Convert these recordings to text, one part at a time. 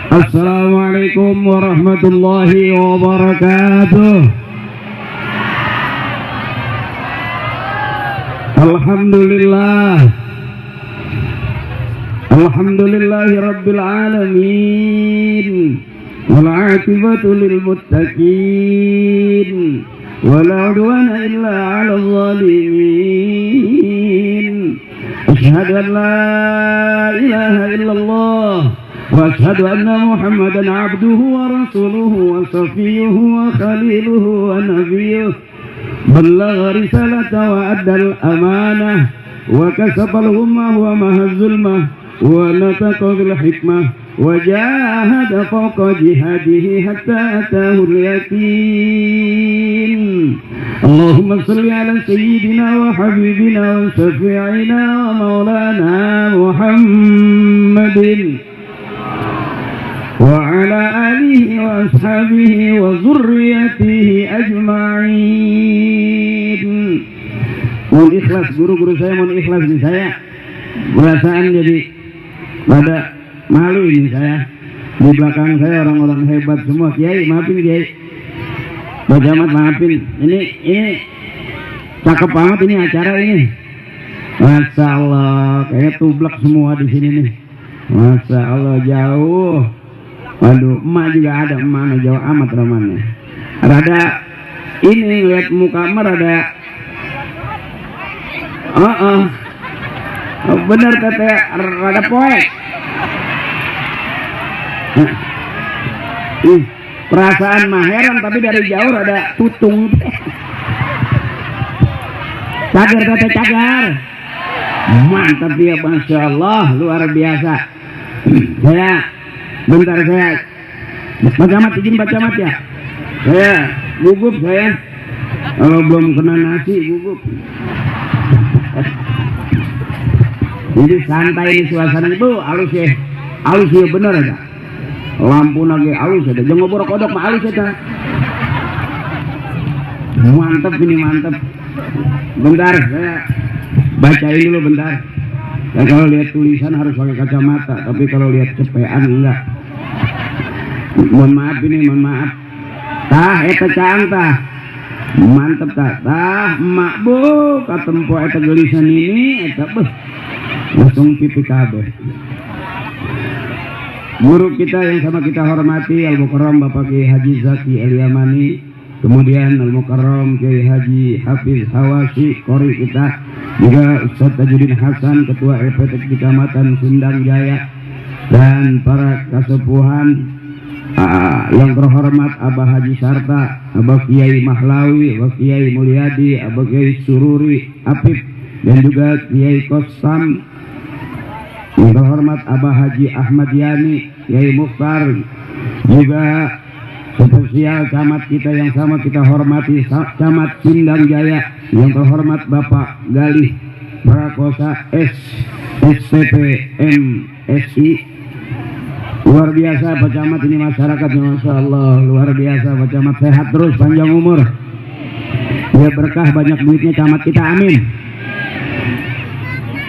Assalamualaikum warahmatullahi wabarakatuh. Alhamdulillah. Alhamdulillahi rabbil alamin. Wal 'aqibatu lil muttaqin. Wala 'udwana illa 'alal zalimin. Asyhadu an la ilaha illallah وأشهد أن محمدا عبده ورسوله وصفيه وخليله ونبيه بلغ رسالة وأدى الأمانة وكسب الغمة ومحى الظلمة ونطق بالحكمة وجاهد فوق جهاده حتى أتاه اليقين. اللهم صل على سيدنا وحبيبنا وشفيعنا ومولانا محمد وعلى آله وأصحابه وذريته أجمعين. Mohon ikhlas, guru-guru saya mohon ikhlas nih, saya perasaan jadi pada malu ini saya. Di belakang saya orang-orang hebat semua. Kiai, maafin Kiai. Pak Camat maafin. Ini cakep banget ini acara ini. Masya Allah, kayak tublak semua di sini nih. Masya Allah jauh. Waduh, emak juga ada, emak jauh amat romannya. Rada ini lihat muka emak rada. Bener kata rada poek. Perasaan mah heran tapi dari jauh rada tutung. Cagar kata cagar. Mantap ya, Masya Allah, luar biasa. Bentar saya Pak Camat, izin Pak Camat ya. Saya gugup saya. Kalau belum kena nasi gugup. Jadi santai ini suasana itu halus ya. Halus ya bener aja. Lampu lagi halus ada. Jangan borok kodok mah halus ya. Mantep ini mantep. Bentar saya bacain dulu bentar. Ya, kalau lihat tulisan harus pakai kacamata, tapi kalau lihat cepean enggak. Mohon maaf ini, mohon maaf. Tah, eta caang tah. Mantep tah. Tah, emak bu, katempo eta gelisan ini, eta beuh. Langsung pipi kabeh. Guru kita yang sama kita hormati, Al-Mukarram Bapak Kiai Haji Zaki Al-Yamani, kemudian Al-Mukarram Kiai Haji Hafiz Hawasi, Qori kita, juga Ustaz Tajuddin Hasan, Ketua LPT Kecamatan Sindang Jaya, dan para kasepuhan yang terhormat Abah Haji Sarta, Abah Kiai Mahlawi, Abah Kiai Mulyadi, Abah Kiai Sururi Apip, dan juga Kiai Kostam, yang terhormat Abah Haji Ahmad Yani, Kiai Mukhtar, juga spesial camat kita yang sama kita hormati, Camat Sindang Jaya, yang terhormat Bapak Galih Prakosa SPP MSI. Luar biasa Pak Camat ini masyarakatnya, Masya Allah, luar biasa Pak Camat, sehat terus, panjang umur ya, berkah banyak duitnya camat kita, amin.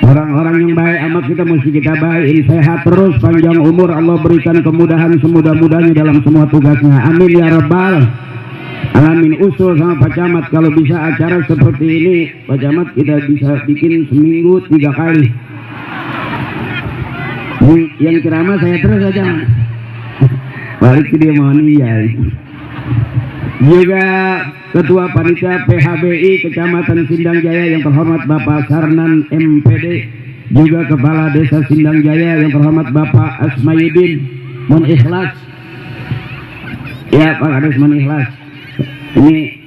Orang-orang yang baik amat kita mesti kita baik, sehat terus, panjang umur, Allah berikan kemudahan semudah-mudahnya dalam semua tugasnya, amin ya rabbal alamin. Usul sama Pak Camat kalau bisa acara seperti ini Pak Camat kita bisa bikin seminggu 3 kali. Yang ceramah saya terus aja. Balik ke dia mohon iya. Juga Ketua Panitia PHBI Kecamatan Sindang Jaya yang terhormat Bapak Sarnan MPD, juga Kepala Desa Sindang Jaya yang terhormat Bapak Asmayuddin, mohon ikhlas. Ya Pak harus mohon ikhlas. Ini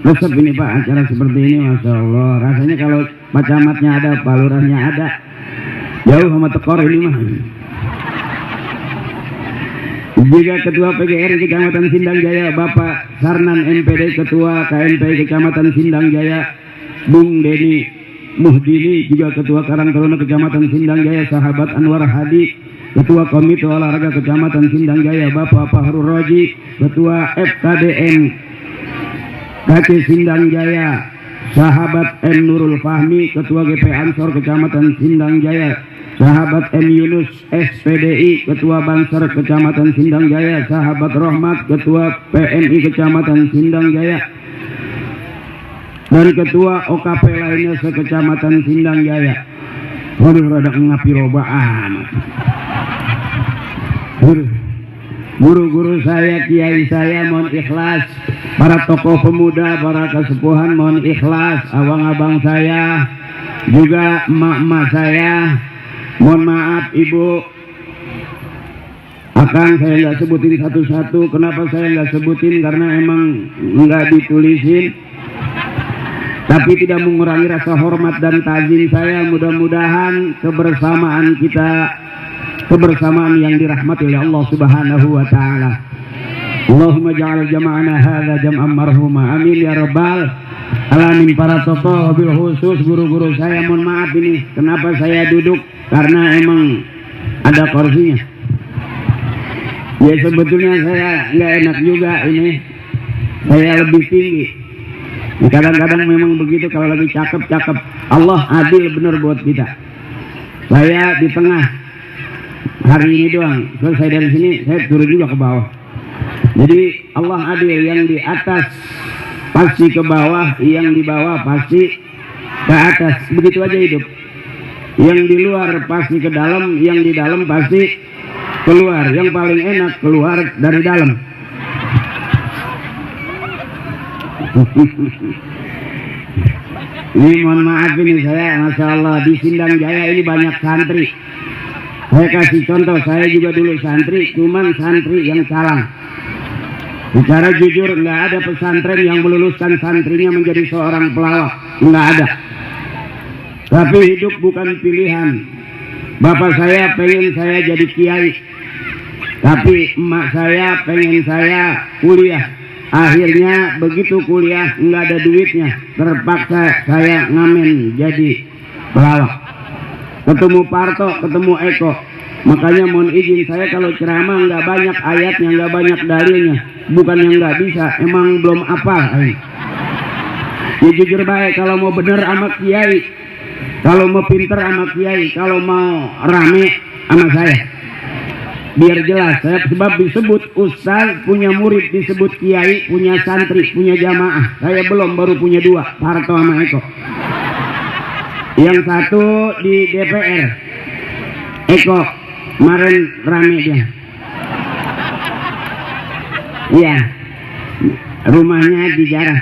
resep ini Pak, acara seperti ini Masya Allah. Rasanya kalau Pak Camatnya ada, Pak Lurahnya ada, jauh sama tekor ini mah. Juga Ketua PGRI Kecamatan Sindang Jaya Bapak Sarnan MPD, Ketua KNP Kecamatan Sindang Jaya Bung Deni Muhdini, juga Ketua Karang Taruna Kecamatan Sindang Jaya Sahabat Anwar Hadi, Ketua Komite Olahraga Kecamatan Sindang Jaya Bapak Fahrul Roji, Ketua FKDN KC Sindang Jaya Sahabat M Nurul Fahmi, Ketua GP Ansor Kecamatan Sindang Jaya sahabat M. Yunus SPDI Ketua Banser Kecamatan Sindang Jaya, sahabat Rohmat Ketua PMI Kecamatan Sindang Jaya, dan ketua OKP lainnya sekecamatan Sindang Jaya. Waduh, rada ngapi loba amat. Guru-guru saya, kiai saya mohon ikhlas, para tokoh pemuda, para kesepuhan mohon ikhlas, abang-abang saya, juga emak-emak saya, mohon maaf ibu. Akang saya nggak sebutin satu-satu. Kenapa saya nggak sebutin? Karena emang nggak ditulisin. Tapi tidak mengurangi rasa hormat dan ta'zim saya. Mudah-mudahan kebersamaan kita, kebersamaan yang dirahmati oleh Allah Subhanahu wa taala. Allahumma ja'al jama'ana hadza jam'an marhuma. Amin ya rabbal alamin. Para tokoh, wabil khusus guru-guru saya, mohon maaf ini kenapa saya duduk, karena emang ada kursinya. Ya sebetulnya saya nggak enak juga ini, saya lebih tinggi. Kadang-kadang memang begitu, kalau lagi cakep-cakep. Allah adil bener buat kita. Saya di tengah hari ini doang, selesai dari sini saya turun juga ke bawah. Jadi Allah adil, yang di atas pasti ke bawah, yang di bawah pasti ke atas. Begitu aja hidup. Yang di luar pasti ke dalam, yang di dalam pasti keluar. Yang paling enak keluar dari dalam. Ini mohon maaf ini saya, Masya Allah, di Sindang Jaya ini banyak santri. Saya kasih contoh, saya juga dulu santri, cuman santri yang calang. Bicara jujur, nggak ada pesantren yang meluluskan santrinya menjadi seorang pelawak, nggak ada. Tapi hidup bukan pilihan. Bapak saya pengen saya jadi kiai, tapi emak saya pengen saya kuliah. Akhirnya begitu kuliah nggak ada duitnya, terpaksa saya ngamen jadi pelawak. Ketemu Parto, ketemu Eko. Makanya mohon izin, saya kalau ceramah nggak banyak ayatnya, nggak banyak dalilnya. Bukan yang nggak bisa, emang belum hafal. Ya jujur baik, kalau mau bener sama kiai, kalau mau pinter sama kiai, kalau mau rame sama saya, biar jelas. Saya sebab disebut ustaz, punya murid, disebut kiai, punya santri, punya jamaah. Saya belum, baru punya dua, Parto sama Eko. Yang satu di DPR, Eko, kemarin rame dia. Iya, rumahnya dijarah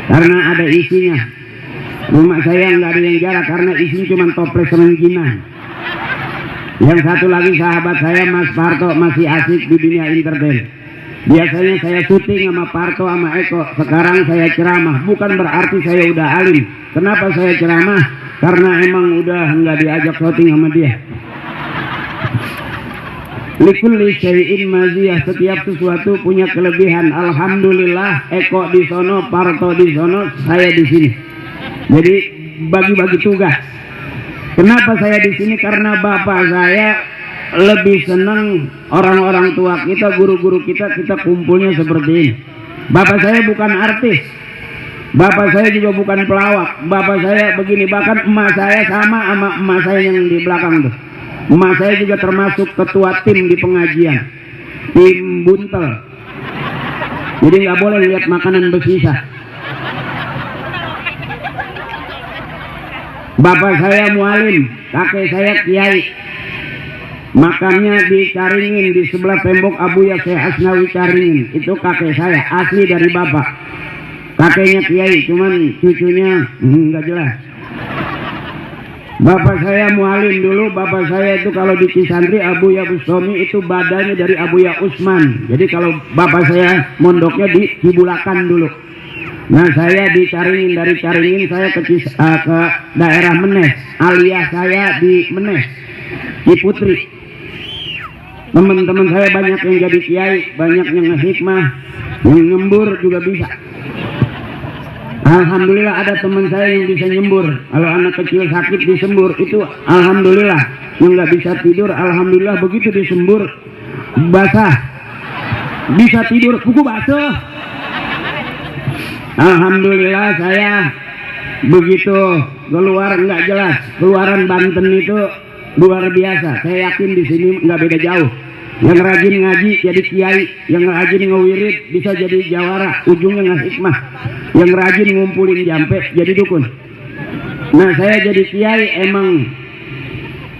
karena ada isinya. Rumah saya nggak ada yang jarah karena isinya cuma toples rengginang. Yang satu lagi sahabat saya, Mas Parto, masih asik di dunia entertain. Biasanya saya syuting sama Parto sama Eko. Sekarang saya ceramah, bukan berarti saya udah alim. Kenapa saya ceramah? Karena emang udah nggak diajak syuting sama dia. Likulli syai'in maziyah, setiap sesuatu punya kelebihan. Alhamdulillah, Eko di sono, Parto di sono, saya di sini. Jadi bagi-bagi tugas. Kenapa saya di sini? Karena bapak saya lebih senang orang-orang tua kita, guru-guru kita kumpulnya seperti ini. Bapak saya bukan artis, bapak saya juga bukan pelawak. Bapak saya begini, bahkan emak saya sama emak saya yang di belakang tuh. Emak saya juga termasuk ketua tim di pengajian, tim buntel. Jadi nggak boleh lihat makanan bersisa. Bapak saya mualim, kakek saya kiai. Makannya di Caringin, di sebelah tembok Abuya Syekh Asnawi Caringin. Itu kakek saya, asli dari bapak. Kakeknya kiai, cuman cucunya nggak jelas. Bapak saya mualim dulu. Bapak saya itu kalau di Cisantri Abuya Bustami, itu badannya dari Abuya Usman. Jadi kalau bapak saya mondoknya di Cibulakan dulu. Nah saya di Caringin, dari Caringin saya ke daerah Menes, alias saya di Menes, Ciputri. Teman-teman saya banyak yang jadi kiai, banyak yang ngehikmah, yang nyembur juga bisa. Alhamdulillah ada teman saya yang bisa nyembur. Kalau anak kecil sakit disembur, itu alhamdulillah. Yang nggak bisa tidur, alhamdulillah begitu disembur basah, bisa tidur, buku basuh. Alhamdulillah saya begitu keluar nggak jelas. Keluaran Banten itu luar biasa. Saya yakin di sini nggak beda jauh. Yang rajin ngaji jadi kiai, yang rajin ngewirid bisa jadi jawara, ujungnya nggak hikmah. Yang rajin ngumpulin jampe jadi dukun. Nah saya jadi kiai emang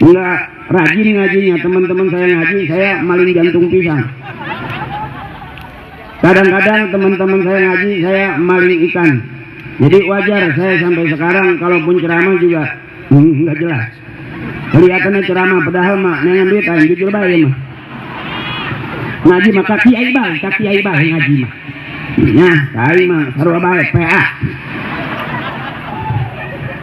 nggak rajin ngajinya. Teman-teman saya ngaji, saya maling jantung pisang. Kadang-kadang teman-teman saya ngaji, saya maling ikan. Jadi wajar saya sampai sekarang kalaupun ceramah juga nggak jelas. Kelihatannya ceramah padahal mah nengan duit aing jujur bae mah. Ngaji mah kaki ai bae ngaji mah. Nah, kai mah sarua bae PA.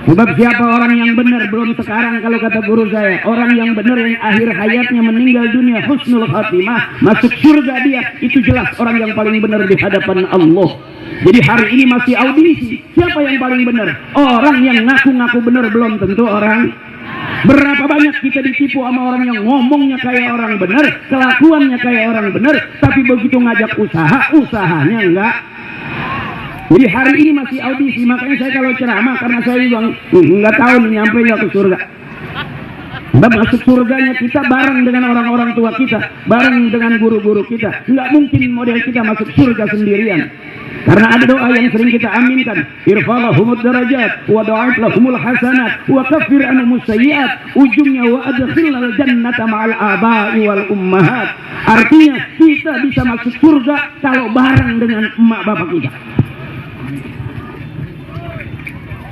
Sebab siapa orang yang benar belum sekarang kalau kata guru saya, orang yang benar yang akhir hayatnya meninggal dunia husnul khatimah, masuk surga dia, itu jelas orang yang paling benar di hadapan Allah. Jadi hari ini masih audisi, siapa yang paling benar? Orang yang ngaku-ngaku benar belum tentu orang. Berapa banyak kita ditipu sama orang yang ngomongnya kayak orang benar, kelakuannya kayak orang benar, tapi begitu ngajak usaha, usahanya enggak. Jadi hari ini masih audisi, makanya saya kalau ceramah karena saya bilang nggak tahu nih nyampe nggak ke surga. Dan masuk surganya kita bareng dengan orang-orang tua kita, bareng dengan guru-guru kita. Nggak mungkin model kita masuk surga sendirian. Karena ada doa yang sering kita aminkan, irfa'lahumud darajat wa da'if lahumul hasanat wa kaffir anhum sayyi'at, ujungnya wa adkhilnal jannata ma'al aba'i wal ummahat. Artinya kita bisa masuk surga kalau bareng dengan emak bapak kita.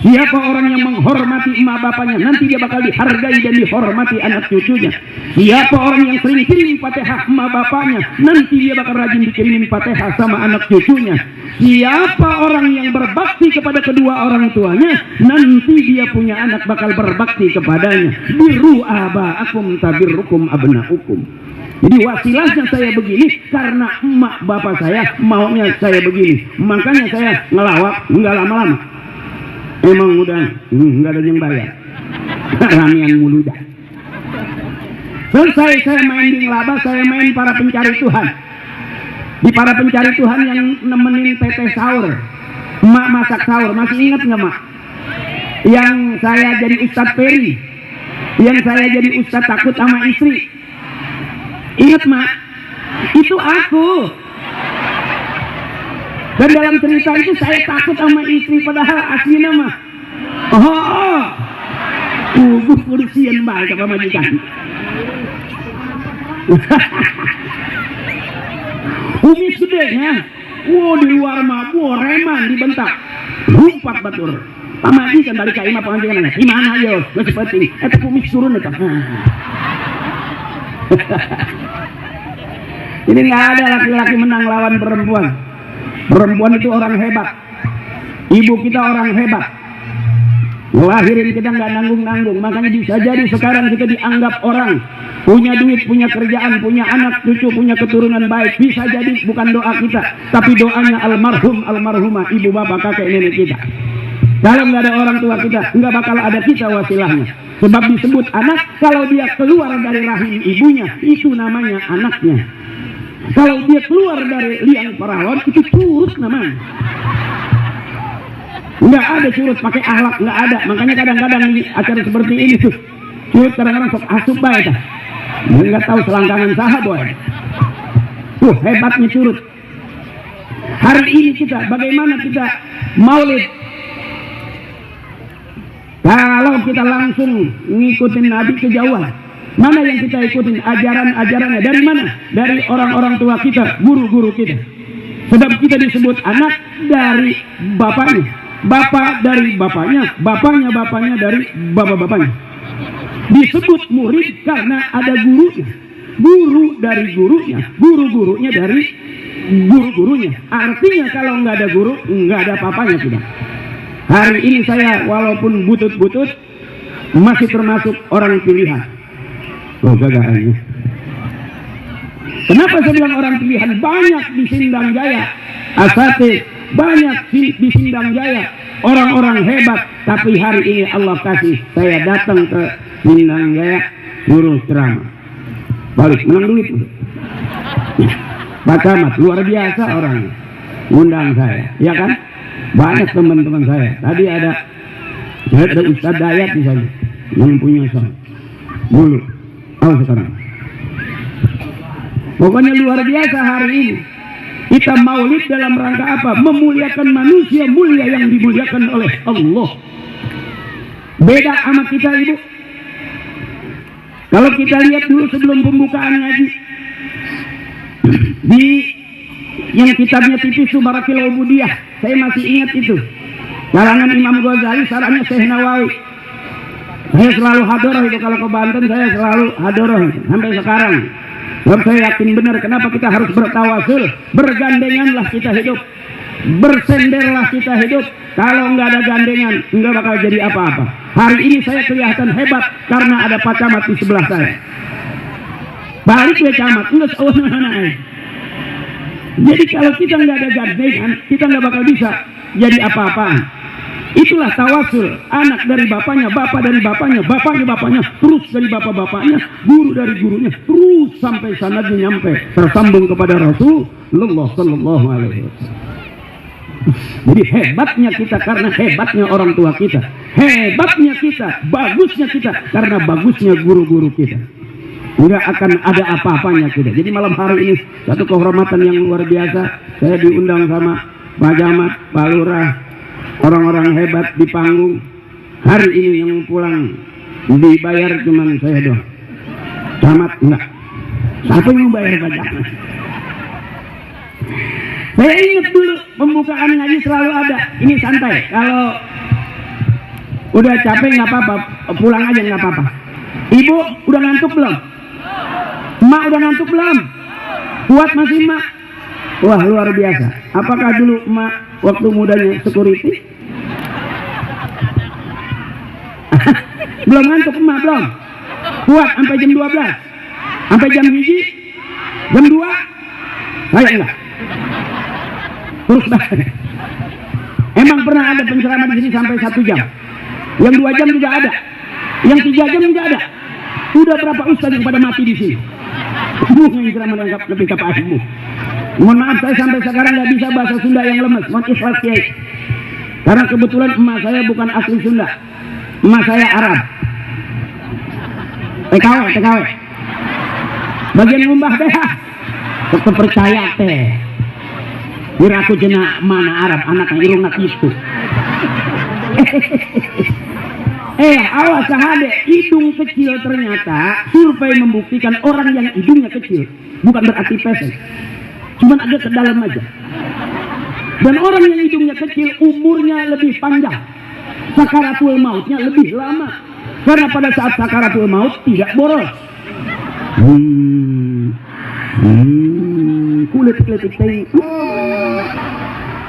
Siapa orang yang menghormati emak bapaknya, nanti dia bakal dihargai dan dihormati anak cucunya. Siapa orang yang sering kirim Fatihah emak bapaknya, nanti dia bakal rajin dikirimin Fatihah sama anak cucunya. Siapa orang yang berbakti kepada kedua orang tuanya, nanti dia punya anak bakal berbakti kepadanya. Biru aba'akum tabirrukum abna'ukum. Jadi wasilahnya saya begini karena emak bapak saya maunya saya begini. Makanya saya ngelawak nggak lama-lama. Emang udah nggak ada yang bayar. Ramian mulu dah. Selesai saya main di Ngelaba, saya main para pencari Tuhan. Di para pencari Tuhan yang nemenin teteh sahur, emak masak sahur, masih ingat nggak mak? Yang saya jadi Ustadz Peri, yang saya jadi Ustadz takut sama istri. Ingat mak? Itu aku. Dan dalam cerita itu saya takut sama istri, padahal aslinya mah kudusian baik apa majikan. Umi gedenya, di luar mah reman dibentak, rumpat batur. Pamajikan balik ke imah pangantingannya, gimana yo, gak seperti, kumis turun itu. Ini nggak ada laki-laki menang lawan perempuan. Perempuan itu orang hebat. Ibu kita orang hebat. Ngelahirin kita nggak nanggung-nanggung. Makanya bisa jadi sekarang kita dianggap orang punya duit, punya kerjaan, punya anak cucu, punya keturunan baik. Bisa jadi bukan doa kita, tapi doanya almarhum, almarhumah, ibu bapak, kakek nenek kita. Kalau nggak ada orang tua kita, nggak bakal ada kita wasilahnya. Sebab disebut anak, kalau dia keluar dari rahim ibunya, itu namanya anaknya. Kalau dia keluar dari liang perawan, itu curut namanya. Nggak ada curut pakai ahlak, nggak ada. Makanya kadang-kadang di acara seperti ini tuh curut kadang-kadang sok asup baik. Nggak tahu selangkangan saha boy. Hebatnya curut. Hari ini kita, bagaimana kita maulid? Kalau kita langsung ngikutin Nabi kejauhan. Mana yang kita ikutin ajaran-ajarannya? Dari mana? Dari orang-orang tua kita, guru-guru kita. Sebab kita disebut anak dari bapaknya, bapak dari bapaknya, bapaknya dari bapak-bapaknya. Disebut murid karena ada gurunya, guru dari gurunya, guru-gurunya dari guru-gurunya. Artinya kalau nggak ada guru, nggak ada papanya tidak. Hari ini saya walaupun butut-butut masih termasuk orang pilihan. Gagahnya. Kenapa saya bilang orang pilihan? Banyak di Sindang Jaya, Asate, banyak di Sindang Jaya, orang-orang hebat. Tapi hari ini Allah kasih saya datang ke Sindang Jaya, suruh ceramah. Balik menang duit. Pak Camat luar biasa orangnya, undang saya, ya kan? Banyak teman-teman saya. Tadi ada Ustadz Dayat misalnya yang punya soal. dulu. Oh sekarang. Pokoknya luar biasa hari ini. Kita maulid dalam rangka apa? Memuliakan manusia mulia yang dimuliakan oleh Allah. Beda sama kita ibu. Kalau kita lihat dulu sebelum pembukaan ngaji di yang kitabnya tipis itu Barakil Ubudiyah, saya masih ingat itu. Karangan Imam Ghazali, sarannya Syekh Nawawi. Saya selalu hadoroh itu kalau ke Banten, saya selalu hadoroh sampai sekarang. Sebab saya yakin benar kenapa kita harus bertawasul, bergandenganlah kita hidup, bersenderlah kita hidup. Kalau nggak ada gandengan, nggak bakal jadi apa-apa. Hari ini saya kelihatan hebat karena ada Pak Camat di sebelah saya. Balik ke Camat, nggak mana. Jadi kalau kita nggak ada gandengan, kita nggak bakal bisa jadi apa-apaan. Itulah tawasul, anak dari bapaknya, bapak dari bapaknya, bapak dari bapaknya, terus dari bapak-bapaknya, guru dari gurunya, terus sampai sanadnya nyampe tersambung kepada Rasulullah Sallallahu Alaihi Wasallam. Jadi hebatnya kita karena hebatnya orang tua kita, hebatnya kita, bagusnya kita karena bagusnya guru-guru kita. Enggak akan ada apa-apanya kita. Jadi malam hari ini satu kehormatan yang luar biasa. Saya diundang sama Pak Camat, Pak Lurah, orang-orang hebat di panggung. Hari ini yang pulang dibayar cuman saya doang. Camat enggak. Siapa yang mau bayar pajak? Saya ingat dulu pembukaan ngaji selalu ada. Ini santai. Kalau udah capek nggak apa-apa, pulang aja nggak apa-apa. Ibu udah ngantuk belum? Mak udah ngantuk belum? Kuat masih mak? Wah luar biasa. Apakah dulu mak waktu mudanya security? Belum ngantuk mak belum? Kuat sampai jam 12? Sampai jam 1? Jam 2? Saya enggak. Terus emang pernah ada penceramah di sini sampai 1 jam? Yang 2 jam juga ada? Yang 3 jam juga ada? Udah berapa ustaz yang pada mati di sini? Yang ceramah yang lebih kapal ibu. Mohon maaf saya sampai sekarang nggak bisa bahasa Sunda yang lemes. Mohon ikhlas Kiai. Karena kebetulan emak saya bukan asli Sunda. Emak saya Arab. TKW. Bagian ngumbah teh. Tetap percaya teh. Kira aku jena mana Arab anak yang irung nak itu. Awas sahade, hidung kecil ternyata survei membuktikan orang yang hidungnya kecil bukan berarti pesek, cuman agak ke dalam aja. Dan orang yang hidungnya kecil umurnya lebih panjang, sakaratul mautnya lebih lama, karena pada saat sakaratul maut tidak boros. Kulit teh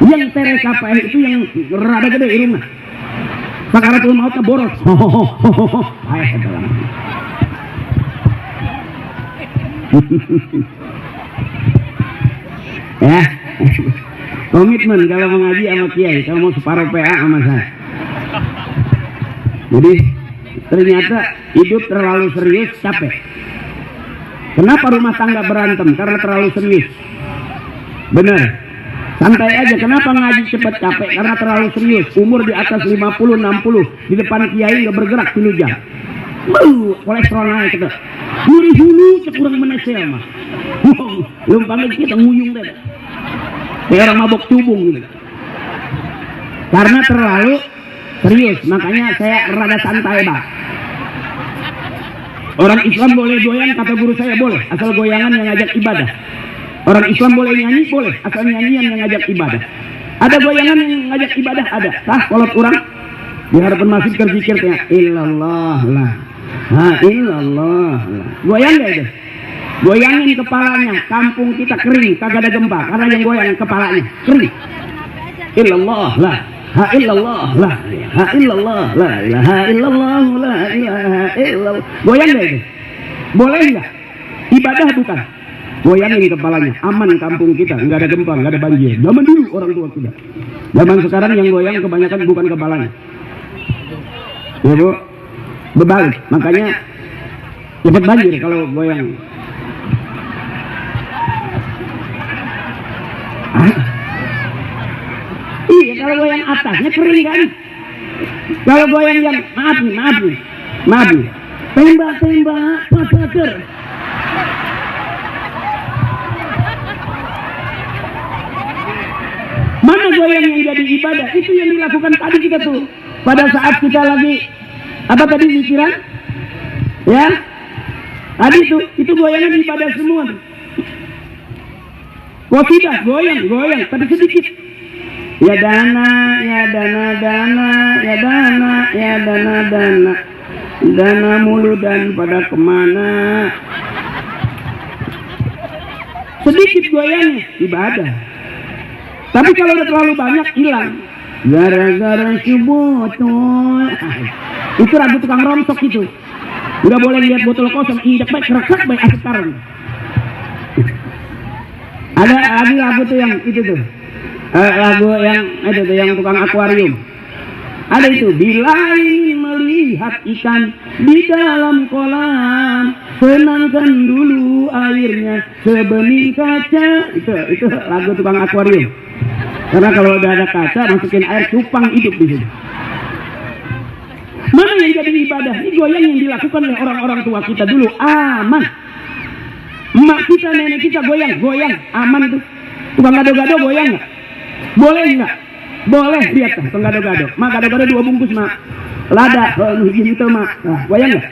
yang terekapai itu yang rada gede irungnya. Sakaratul mautnya boros. Ya, komitmen kalau mengaji sama kiai, kalau mau separuh PA sama saya. Jadi ternyata hidup terlalu serius capek. Kenapa rumah tangga berantem? Karena terlalu serius. Benar. Santai aja, kenapa ngaji cepat capek? Karena terlalu serius. Umur di atas 50-60 di depan kiai nggak bergerak 3 jam. Kolesterol naik gitu. Muri dulu kurang menesel mah. Belum panggil kita nguyung deh. Kayak orang mabok cubung gitu. Karena terlalu serius, makanya saya rada santai bang. Orang Islam boleh goyang, kata guru saya boleh, asal goyangan yang ngajak ibadah. Orang Islam boleh nyanyi, boleh, asal nyanyian yang ngajak ibadah. Ada goyangan yang ngajak ibadah, ada. Tah, kalau kurang di hadapan masjid terzikirnya illallah lah, illallah lah. Goyang gak itu? Goyangin kepalanya, kampung kita kering, kagak ada gempa, karena yang goyang kepalanya kering. Illallah lah, illallah lah, illallah la ilaha illallah la ilaha illallah. Goyang gak itu? Boleh nggak? Ibadah bukan? Goyangin kepalanya, aman kampung kita, nggak ada gempa, nggak ada banjir. Zaman dulu orang tua kita. Zaman sekarang yang goyang kebanyakan bukan kepalanya. Ya bu, berbalik. Makanya cepat banjir kalau goyang. Iya, kalau goyang atasnya kering kan. Kalau goyang yang maaf nih. tembak-tembak papater. Mana goyang yang jadi ibadah? Itu yang dilakukan tadi kita tuh pada saat kita lagi apa tadi pikiran? Ya, tadi itu goyangan ibadah semua. Wasidah goyang, tapi sedikit. Ya dana, ya dana, ya dana, ya dana. Dana mulu dan pada kemana? Sedikit goyangnya ibadah. Tapi kalau udah terlalu banyak hilang. Gara-gara subuh itu lagu tukang rongsok itu. Udah boleh lihat botol kosong, idak baik keresak baik sekarang. Ada lagu tuh yang itu tuh. Lagu yang itu tuh yang tukang akuarium. Ada itu, bila ingin melihat ikan di dalam kolam, senangkan dulu airnya sebening kaca. Itu lagu tukang akuarium. Karena kalau udah ada kaca, masukin air cupang hidup di situ. Mana yang jadi ibadah? Ini goyang yang dilakukan oleh orang-orang tua kita dulu. Aman. Emak kita, nenek kita goyang, aman tuh. Tukang gado-gado goyang nggak? Boleh nggak? Boleh, lihat tuh, tukang gado-gado. Mak gado-gado 2 bungkus mak. Lada, gitu mak. Nah, goyang nggak?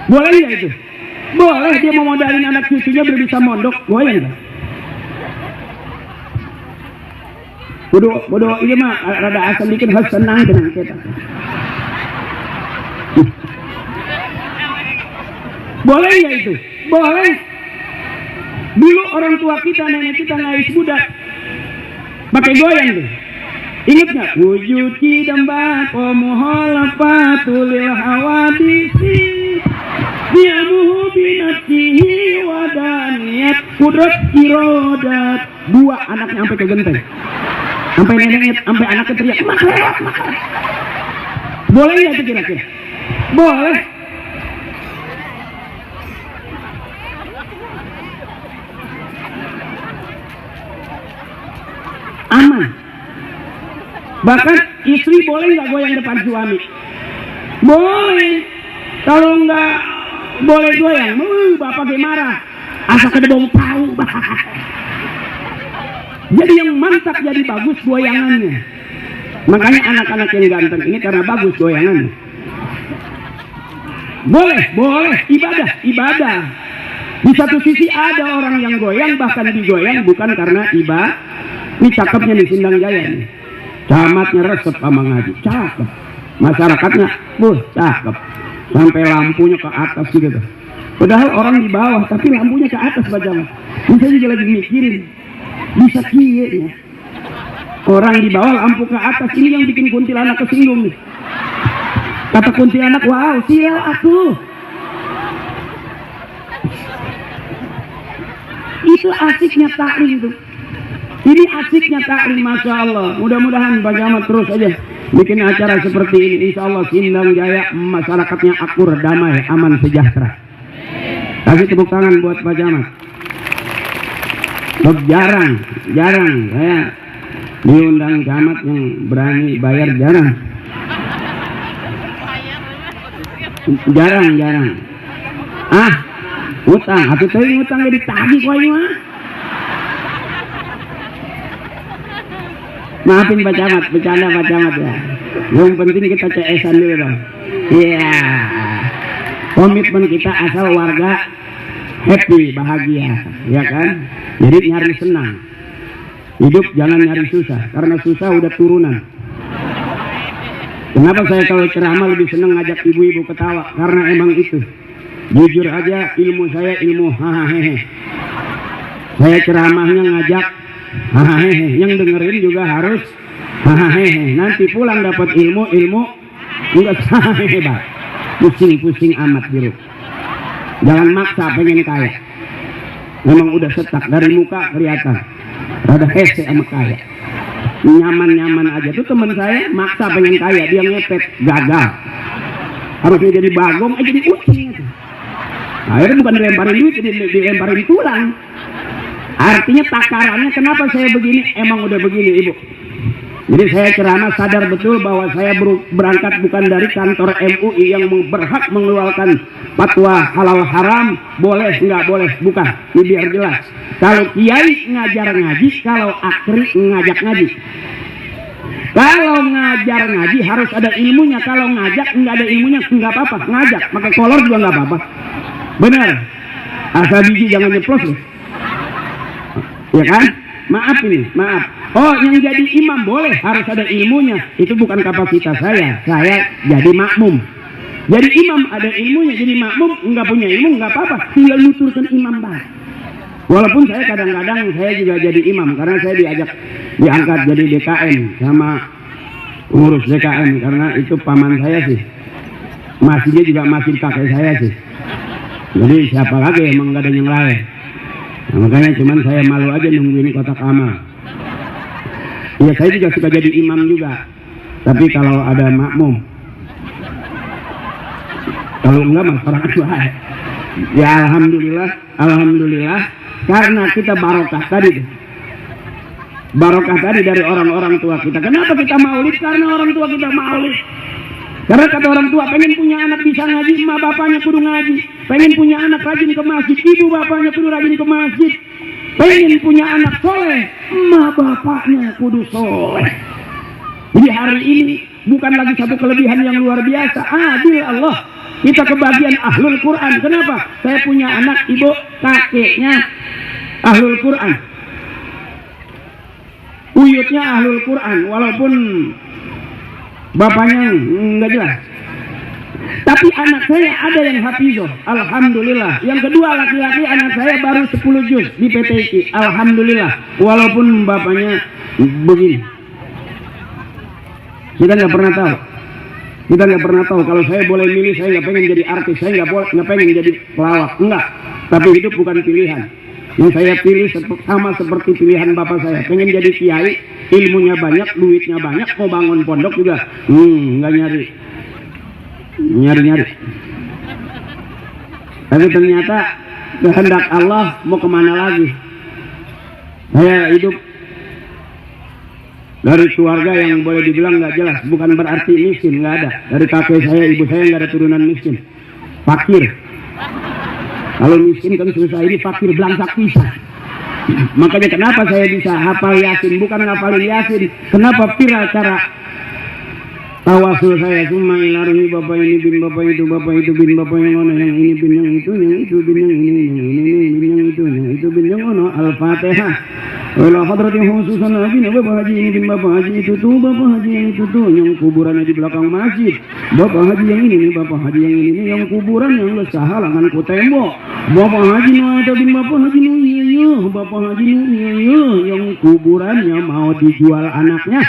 Boleh nggak itu? Boleh, dia mau modalin anak cucunya biar bisa mondok, goyang nggak? Bodoh ini mah rada asam dikit harus senang dengan kita. Boleh ya itu? Boleh. Dulu orang tua kita, nenek kita ngais budak pakai goyang tuh. Ingat nggak? Wujud kidamba komohol patulil hawadisi diamuhu binatihi wadaniyat kudrat irodat. 2 anaknya sampai ke genteng. Sampai neneknya, sampai anaknya teriak, makan. Boleh ya itu kira-kira? Boleh. Aman. Bahkan istri boleh nggak goyang depan suami? Boleh. Kalau nggak boleh goyang, bapak dia marah. Asal kada bau tahu. Jadi yang mantap, jadi bagus goyangannya. Makanya anak-anak yang ganteng ini karena bagus goyangannya. Boleh, ibadah. Di satu sisi ada orang yang goyang, bahkan digoyang bukan karena ibadah. Ini cakepnya di Sindang Jaya nih. Camatnya resep sama ngaji, cakep. Masyarakatnya, cakep. Sampai lampunya ke atas gitu. Padahal orang di bawah, tapi lampunya ke atas baca. Bisa juga lagi mikirin. Bisa kiyenya. Orang di bawah lampu ke atas, ini yang bikin kuntilanak kesinggung nih. Kata kuntilanak, wow, sial aku. Itu asiknya taklim itu. Ini asiknya taklim, Masya Allah. Mudah-mudahan Pak Camat terus aja bikin acara seperti ini. Insya Allah Sindang Jaya masyarakatnya akur, damai, aman, sejahtera. Kasih tepuk tangan buat Pak Camat. Jarang saya diundang camat yang berani bayar, jarang. Utang, atau tadi utang jadi tagih kau ini mah. Maafin Pak Camat, bercanda Pak Camat ya. Yang penting kita CS-an dulu dong. Iya. Komitmen kita asal warga happy, bahagia, ya kan? Jadi nyari senang. Hidup jangan nyari susah, karena susah udah turunan. Kenapa saya kalau ceramah lebih senang ngajak ibu-ibu ketawa? Karena emang itu. Jujur aja, ilmu saya ilmu hahaha. Saya ceramahnya ngajak hahaha. Yang dengerin juga harus hahaha. Nanti pulang dapat ilmu enggak hahaha. Pusing-pusing amat biru. Jangan maksa pengen kaya. Memang udah setak dari muka kelihatan. Rada hese sama kaya. Nyaman-nyaman aja. Tuh teman saya maksa pengen kaya, dia ngepet, gagal. Harusnya jadi bagong, jadi kucing. Akhirnya bukan dilemparin duit, dilemparin tulang. Artinya takarannya kenapa saya begini? Emang udah begini, Ibu. Jadi saya ceramah sadar betul bahwa saya berangkat bukan dari kantor MUI yang berhak mengeluarkan fatwa halal haram, boleh nggak boleh, bukan. Ini biar jelas. Kalau kiai ngajar ngaji, kalau akri ngajak ngaji. Kalau ngajar ngaji harus ada ilmunya, kalau ngajak nggak ada ilmunya nggak apa-apa, ngajak pakai kolor juga nggak apa-apa. Benar. Asal biji jangan nyeplos ya. Ya kan? Maaf ini, maaf. Oh, yang jadi imam boleh, harus ada ilmunya. Itu bukan kapasitas saya. Saya jadi makmum. Jadi imam ada ilmunya, jadi makmum nggak punya ilmu nggak apa-apa. Tinggal nuturkan imam bah. Walaupun saya kadang-kadang saya juga jadi imam karena saya diangkat jadi DKM sama pengurus DKM karena itu paman saya sih. Masjidnya juga masjid kakek saya sih. Jadi siapa lagi emang nggak ada yang lain. Nah, makanya cuman saya malu aja nunggu ini kotak amal. Ya saya juga suka jadi imam juga. Tapi kalau ada makmum, kalau enggak masyarakat baik. Ya alhamdulillah, alhamdulillah karena kita barokah tadi. Barokah tadi dari orang-orang tua kita. Kenapa kita maulid? Karena orang tua kita maulid. Karena kata orang tua pengen punya anak bisa ngaji, emak bapaknya kudu ngaji. Pengen punya anak rajin ke masjid, ibu bapaknya kudu rajin ke masjid. Pengen punya anak soleh, emak bapaknya kudu soleh. Jadi hari ini bukan lagi satu kelebihan yang luar biasa. Adil Allah, kita kebagian ahlul Quran. Kenapa? Saya punya anak, ibu kakeknya ahlul Quran, uyutnya ahlul Quran, walaupun bapaknya enggak jelas. Tapi anak saya ada yang hafizah, alhamdulillah. Yang kedua laki-laki anak saya baru 10 juz di PTQ, alhamdulillah. Walaupun bapaknya begini. Kita nggak pernah tahu. Kita nggak pernah tahu. Kalau saya boleh milih, saya nggak pengen jadi artis, saya nggak pengen jadi pelawak, enggak. Tapi hidup bukan pilihan. Yang saya pilih sama seperti pilihan bapak saya. Pengen jadi kiai, ilmunya banyak, duitnya banyak, mau bangun pondok juga, nggak nyari. Tapi ternyata kehendak Allah mau kemana lagi? Saya hidup dari keluarga yang boleh dibilang nggak jelas, bukan berarti miskin, nggak ada. Dari kakek saya, ibu saya nggak ada turunan miskin, fakir. Kalau miskin kan susah, ini fakir belangsak pisah. Makanya kenapa saya bisa hafal Yasin, bukan ngapalin Yasin. Kenapa viral cara tawasul saya, cuma ilaruhi bapak ini bin bapak itu bin bapak yang mana, yang ini bin yang itu bin yang ini bin yang itu bin yang mana. Al-Fatihah. Wala hadratin khususan nabi bapak haji ini bin bapak haji itu tuh, bapak haji yang itu tuh, yang kuburannya di belakang masjid. Bapak haji yang ini nih, bapak haji yang ini nih, yang kuburan yang lesah halangan ku tembok. Bapak haji nu ada bin bapak haji nu iya, bapak haji nu iya, yang kuburannya mau dijual anaknya.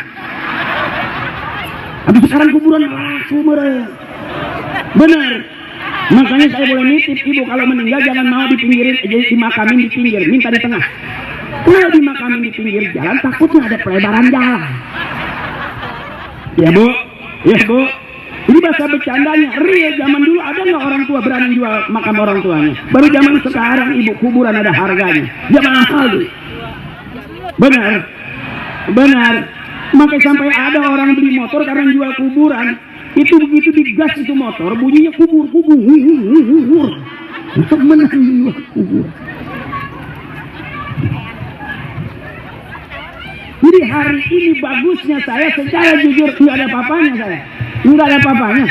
Tapi sekarang kuburan laku mereka. Benar. Makanya saya boleh nitip ibu kalau meninggal jangan mau di pinggirin, dimakamin di pinggir, minta di tengah. Kalau dimakamin di pinggir jalan takutnya ada pelebaran jalan. Ya bu, ya bu. Ini bahasa bercandanya. Real zaman dulu ada nggak orang tua berani jual makam orang tuanya? Baru zaman sekarang ibu kuburan ada harganya. Ya mahal tuh. Benar, benar. Makanya sampai ada orang beli motor karena jual kuburan. Itu begitu digas itu motor, bunyinya kubur. Untuk menang jual kubur. Jadi hari ini bagusnya saya secara jujur nggak ada apa-apanya saya. Nggak ada apa-apanya.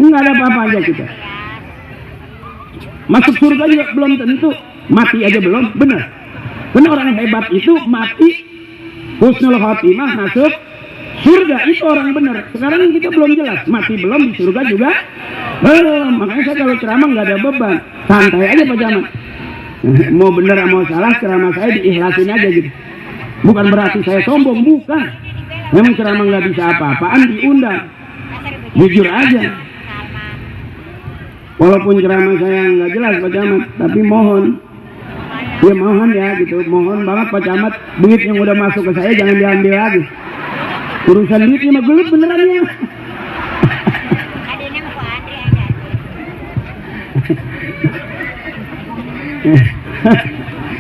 Nggak ada apa-apa aja kita. Masuk surga juga belum tentu. Mati aja belum, benar. Karena orang hebat itu mati husnul khotimah masuk surga, itu orang benar. Sekarang kita belum jelas, mati belum, di surga juga belum. Makanya saya kalau ceramah nggak ada beban, santai aja Pak Camat. Mau benar mau salah ceramah saya diikhlasin aja gitu. Bukan berarti saya sombong, bukan. Memang ceramah nggak bisa apa-apaan, diundang. Jujur aja. Walaupun ceramah saya nggak jelas Pak Camat, tapi mohon. Ya mohon ya gitu, mohon banget Pak Camat, duit yang udah masuk ke saya jangan diambil lagi. Urusan duit mah gelut beneran ya.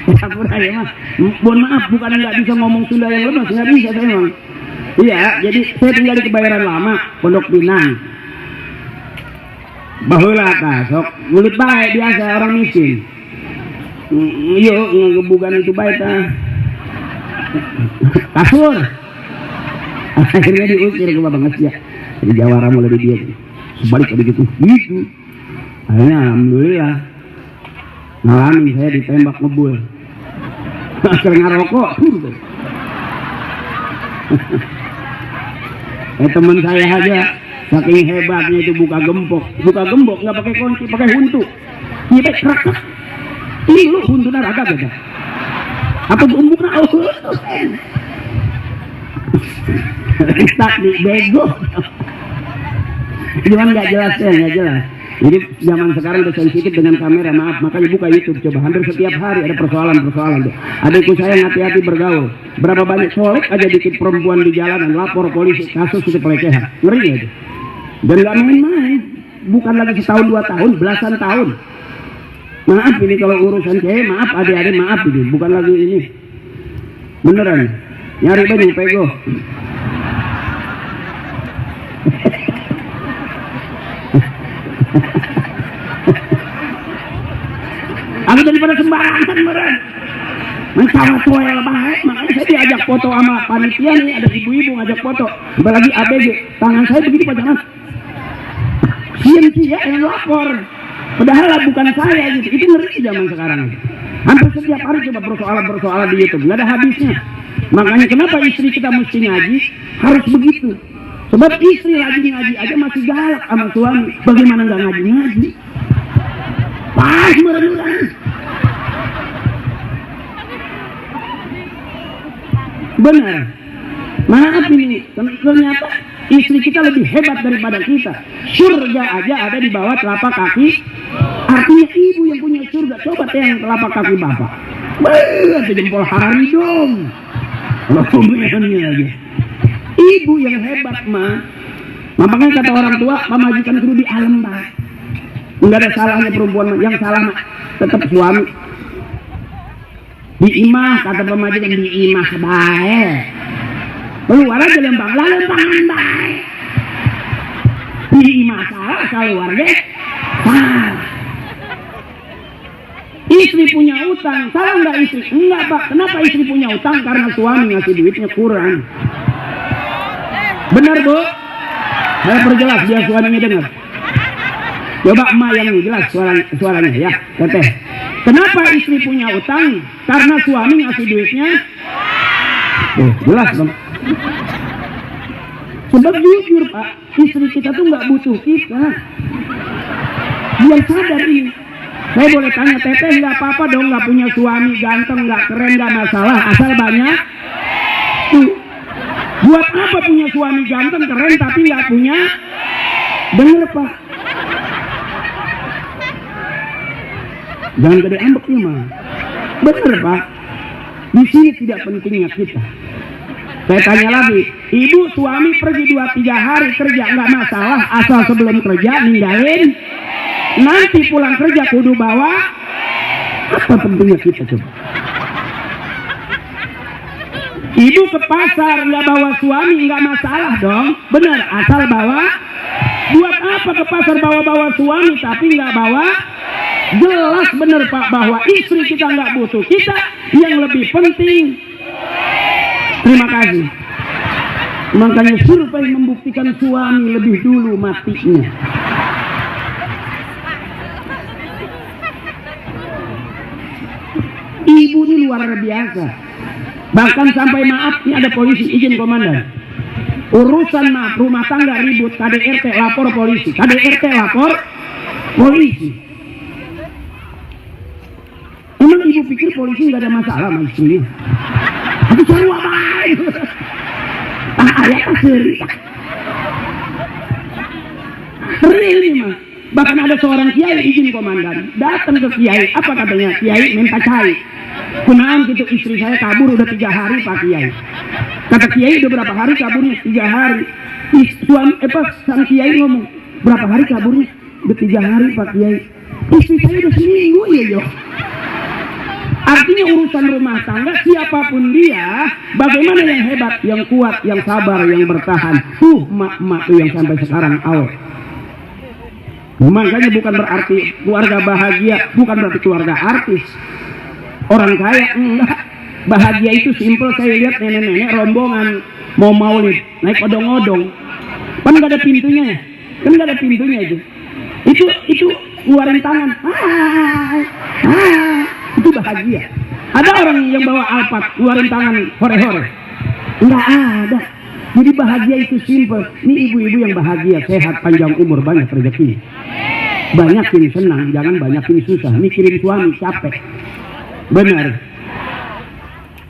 Pura-pura ya mah. Mohon maaf, bukan nggak bisa ngomong Sunda yang lemas, nggak bisa saya memang. Iya, jadi saya tinggal di Kebayoran Lama, Pondok Pinang. Baheula tah, sok mulut bae biasa orang miskin. Iya, ngegebugan itu bae tah. Kasur. Akhirnya diusir ke Bapak Ngesya. Jadi jawara mulai di dia. Sebalik begitu, gitu. Akhirnya alhamdulillah ngalamin saya ditembak ngebul. Akhirnya ngerokok. Teman saya aja saking hebatnya itu buka gembok nggak pakai kunci, pakai huntu. Iya kerak. Ini lu huntu naraga gitu. Apa bumbuknya? Tak di bego. Cuman nggak jelas ya, nggak jelas. Jadi zaman sekarang udah sensitif dengan kamera, maaf, makanya buka YouTube coba. Hampir setiap hari ada persoalan tuh. Adikku saya hati-hati bergaul. Berapa banyak solek aja dikit perempuan di jalanan, lapor polisi, kasus itu pelecehan. Ngeri aja. Dan nggak main-main. Bukan lagi setahun 2 tahun, belasan tahun. Maaf ini kalau urusan cewek, maaf adik-adik, maaf ini. Bukan lagi ini. Beneran. Nyari baju pego. Aku daripada sembarangan meren mencawa toel baik, makanya saya diajak foto sama panitia nih, ada ibu-ibu ngajak foto, apalagi ABG, tangan saya begini Pak Jangan sia-sia yang lapor, padahal bukan saya gitu. Itu ngeri zaman sekarang. Hampir setiap hari coba persoalan di YouTube, nggak ada habisnya. Makanya kenapa istri kita mesti ngaji harus begitu, sebab istri rajin ngaji aja masih galak sama suami, bagaimana nggak ngaji? Pas merenung. Benar. Maaf ini, ternyata istri kita lebih hebat daripada kita. Surga aja ada di bawah telapak kaki. Artinya ibu yang punya surga. Coba yang telapak kaki bapak. Itu jempol hari dong. Kalau pembeliannya aja. Ibu yang hebat mah. Makanya kata orang tua, pemajikan kudu di alam bah. Enggak ada salahnya perempuan, yang salah tetap suami. Diimah kata pemajikan, diimah baik. Keluar aja lempangan baik. Diimah salah, keluar deh salah. Istri punya utang, salah nggak istri? Enggak Pak, kenapa istri punya utang? Karena suami ngasih duitnya kurang. Benar Bu? Saya perjelas biar suaminya dengar. Coba emak yang jelas suaranya ya, teteh. Kenapa istri punya utang? Karena suami ngasih duitnya. Jelas dong. Sebab jujur Pak, istri kita tuh nggak butuh kita. Dia sadar ini. Saya boleh tanya teteh, nggak apa-apa dong nggak punya suami ganteng, nggak keren, nggak masalah, asal banyak. Buat apa punya suami ganteng, keren tapi nggak punya? Bener Pak. Jangan gede ambek nih mah. Bener Pak. Di sini tidak pentingnya kita. Saya tanya lagi, ibu suami pergi 2-3 hari kerja nggak masalah, asal sebelum kerja ninggalin. Nanti pulang kerja kudu bawa. Apa pentingnya kita coba? Ibu ke pasar nggak bawa suami nggak masalah dong. Bener, asal bawa. Buat apa ke pasar bawa suami tapi nggak bawa? Jelas bener Pak bahwa istri kita nggak butuh kita, yang lebih penting. Terima kasih. Makanya survei membuktikan suami lebih dulu matinya. Ibu ini luar biasa. Bahkan sampai maaf, ini ada polisi, izin komandan. Urusan maaf rumah tangga ribut, KDRT lapor polisi, KDRT lapor polisi. Emang ibu pikir polisi nggak ada masalah sama istrinya? Aku cari apa? Ayah kasih. Really mah. Bahkan ada seorang kiai, izin komandan, datang ke kiai, apa katanya? Kiai minta cai. Kunaan gitu istri saya kabur udah 3 hari Pak Kiai. Kata Kiai udah berapa hari kaburnya? 3 hari. Sang Kiai ngomong, berapa hari kaburnya? Udah 3 hari Pak Kiai. Istri saya udah seminggu ya yo. Artinya urusan rumah tangga siapapun dia, bagaimana yang hebat, yang kuat, yang sabar, yang bertahan. Mak-mak tuh yang sampai sekarang awet. Makanya bukan berarti keluarga bahagia, bukan berarti keluarga artis. Orang kaya enggak. Bahagia itu simpel. Saya lihat nenek-nenek rombongan mau maulid naik odong-odong, kan nggak ada pintunya, itu keluarin tangan, itu bahagia. Ada orang yang bawa Alphard keluarin tangan hore-hore, nggak ada. Jadi bahagia itu simpel. Ini ibu-ibu yang bahagia, sehat, panjang umur, banyak rezeki, banyakin senang, jangan banyakin susah. Mikirin suami capek, benar.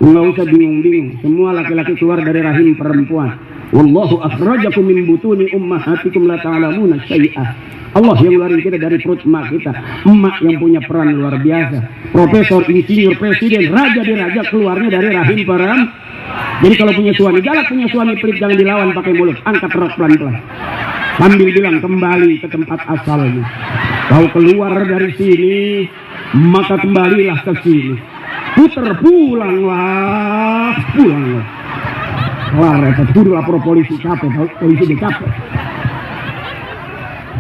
Nggak usah bingung-bingung. Semua laki-laki keluar dari rahim perempuan. Wallahu akhrajakum min butuni ummahatikum la ta'lamuna syai'ah. Allah yang ngeluarin kita dari perut emak kita. Emak yang punya peran luar biasa. Profesor, insinyur, presiden, raja di raja keluarnya dari rahim perempuan. Jadi kalau punya suami galak, punya suami pelit, jangan dilawan pakai mulut. Angkat rok pelan-pelan sambil bilang kembali ke tempat asalnya. Kau keluar dari sini, maka kembalilah ke sini. Puter, pulanglah. Kelar, kudu lapor polisi, capek, polisi dia capek.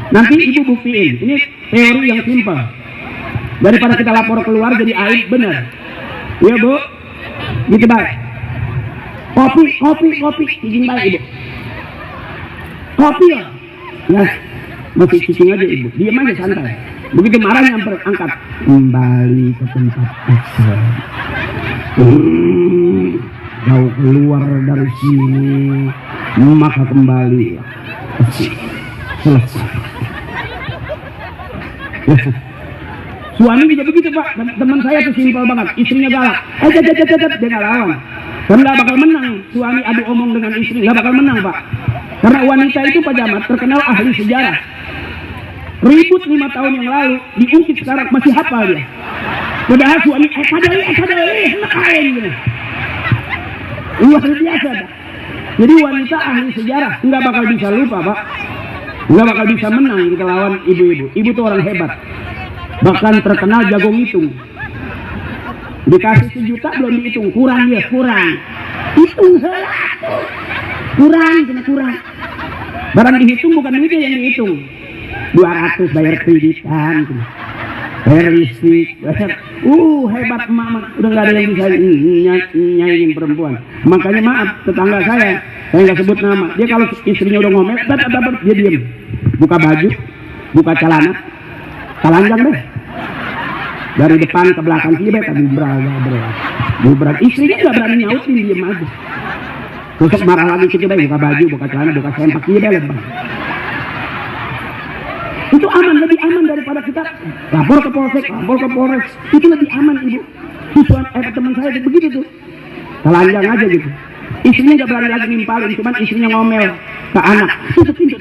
Nanti ibu buktiin, ini teori yang simpel. Daripada kita lapor keluar jadi aib, bener. Iya bu, gitu baik. Kopi, izin baik ibu. Kopi ya, nah, masih cicing aja ibu, diam aja santai. Begitu marah nyamper, angkat, kembali ke tempat asal. Kau keluar dari sini, maka kembali ke sini. Selesai. Suami juga begitu pak. Teman saya tuh simpel banget, istrinya galak, dia nggak lawan. Dan nggak bakal menang. Suami adu omong dengan istri, nggak bakal menang pak. Karena wanita itu Pak Jamat terkenal ahli sejarah. Ribut 5 tahun yang lalu, diungkit sekarang masih hafal dia. Padahal suami nekain gitu. Luar biasa dah. Jadi wanita ahli sejarah nggak bakal bisa lupa pak, nggak bakal bisa menang kita lawan ibu-ibu. Ibu tuh orang hebat, bahkan terkenal jago ngitung. Dikasih 1 juta belum dihitung, kurang ya kurang. Hitung kurang. Barang dihitung bukan duitnya yang dihitung. 200 bayar kreditan, bayar listrik, hebat emak, udah nggak ada yang bisa nyaingin perempuan. Makanya maaf tetangga saya nggak sebut nama, dia kalau istrinya udah ngomel, dia diem, buka baju, buka celana, telanjang deh, dari depan ke belakang sih beta berat. Istrinya nggak berani nyautin, diem aja. Terus marah lagi gitu deh, buka baju, buka celana, buka sempak, dia lebih. Itu aman, lebih aman daripada kita lapor ke polsek, lapor ke polres. Itu lebih aman ibu. Teman saya begitu tuh, telanjang aja gitu. Istrinya nggak berani lagi nimpalin, cuman istrinya ngomel ke anak, tutup pintu,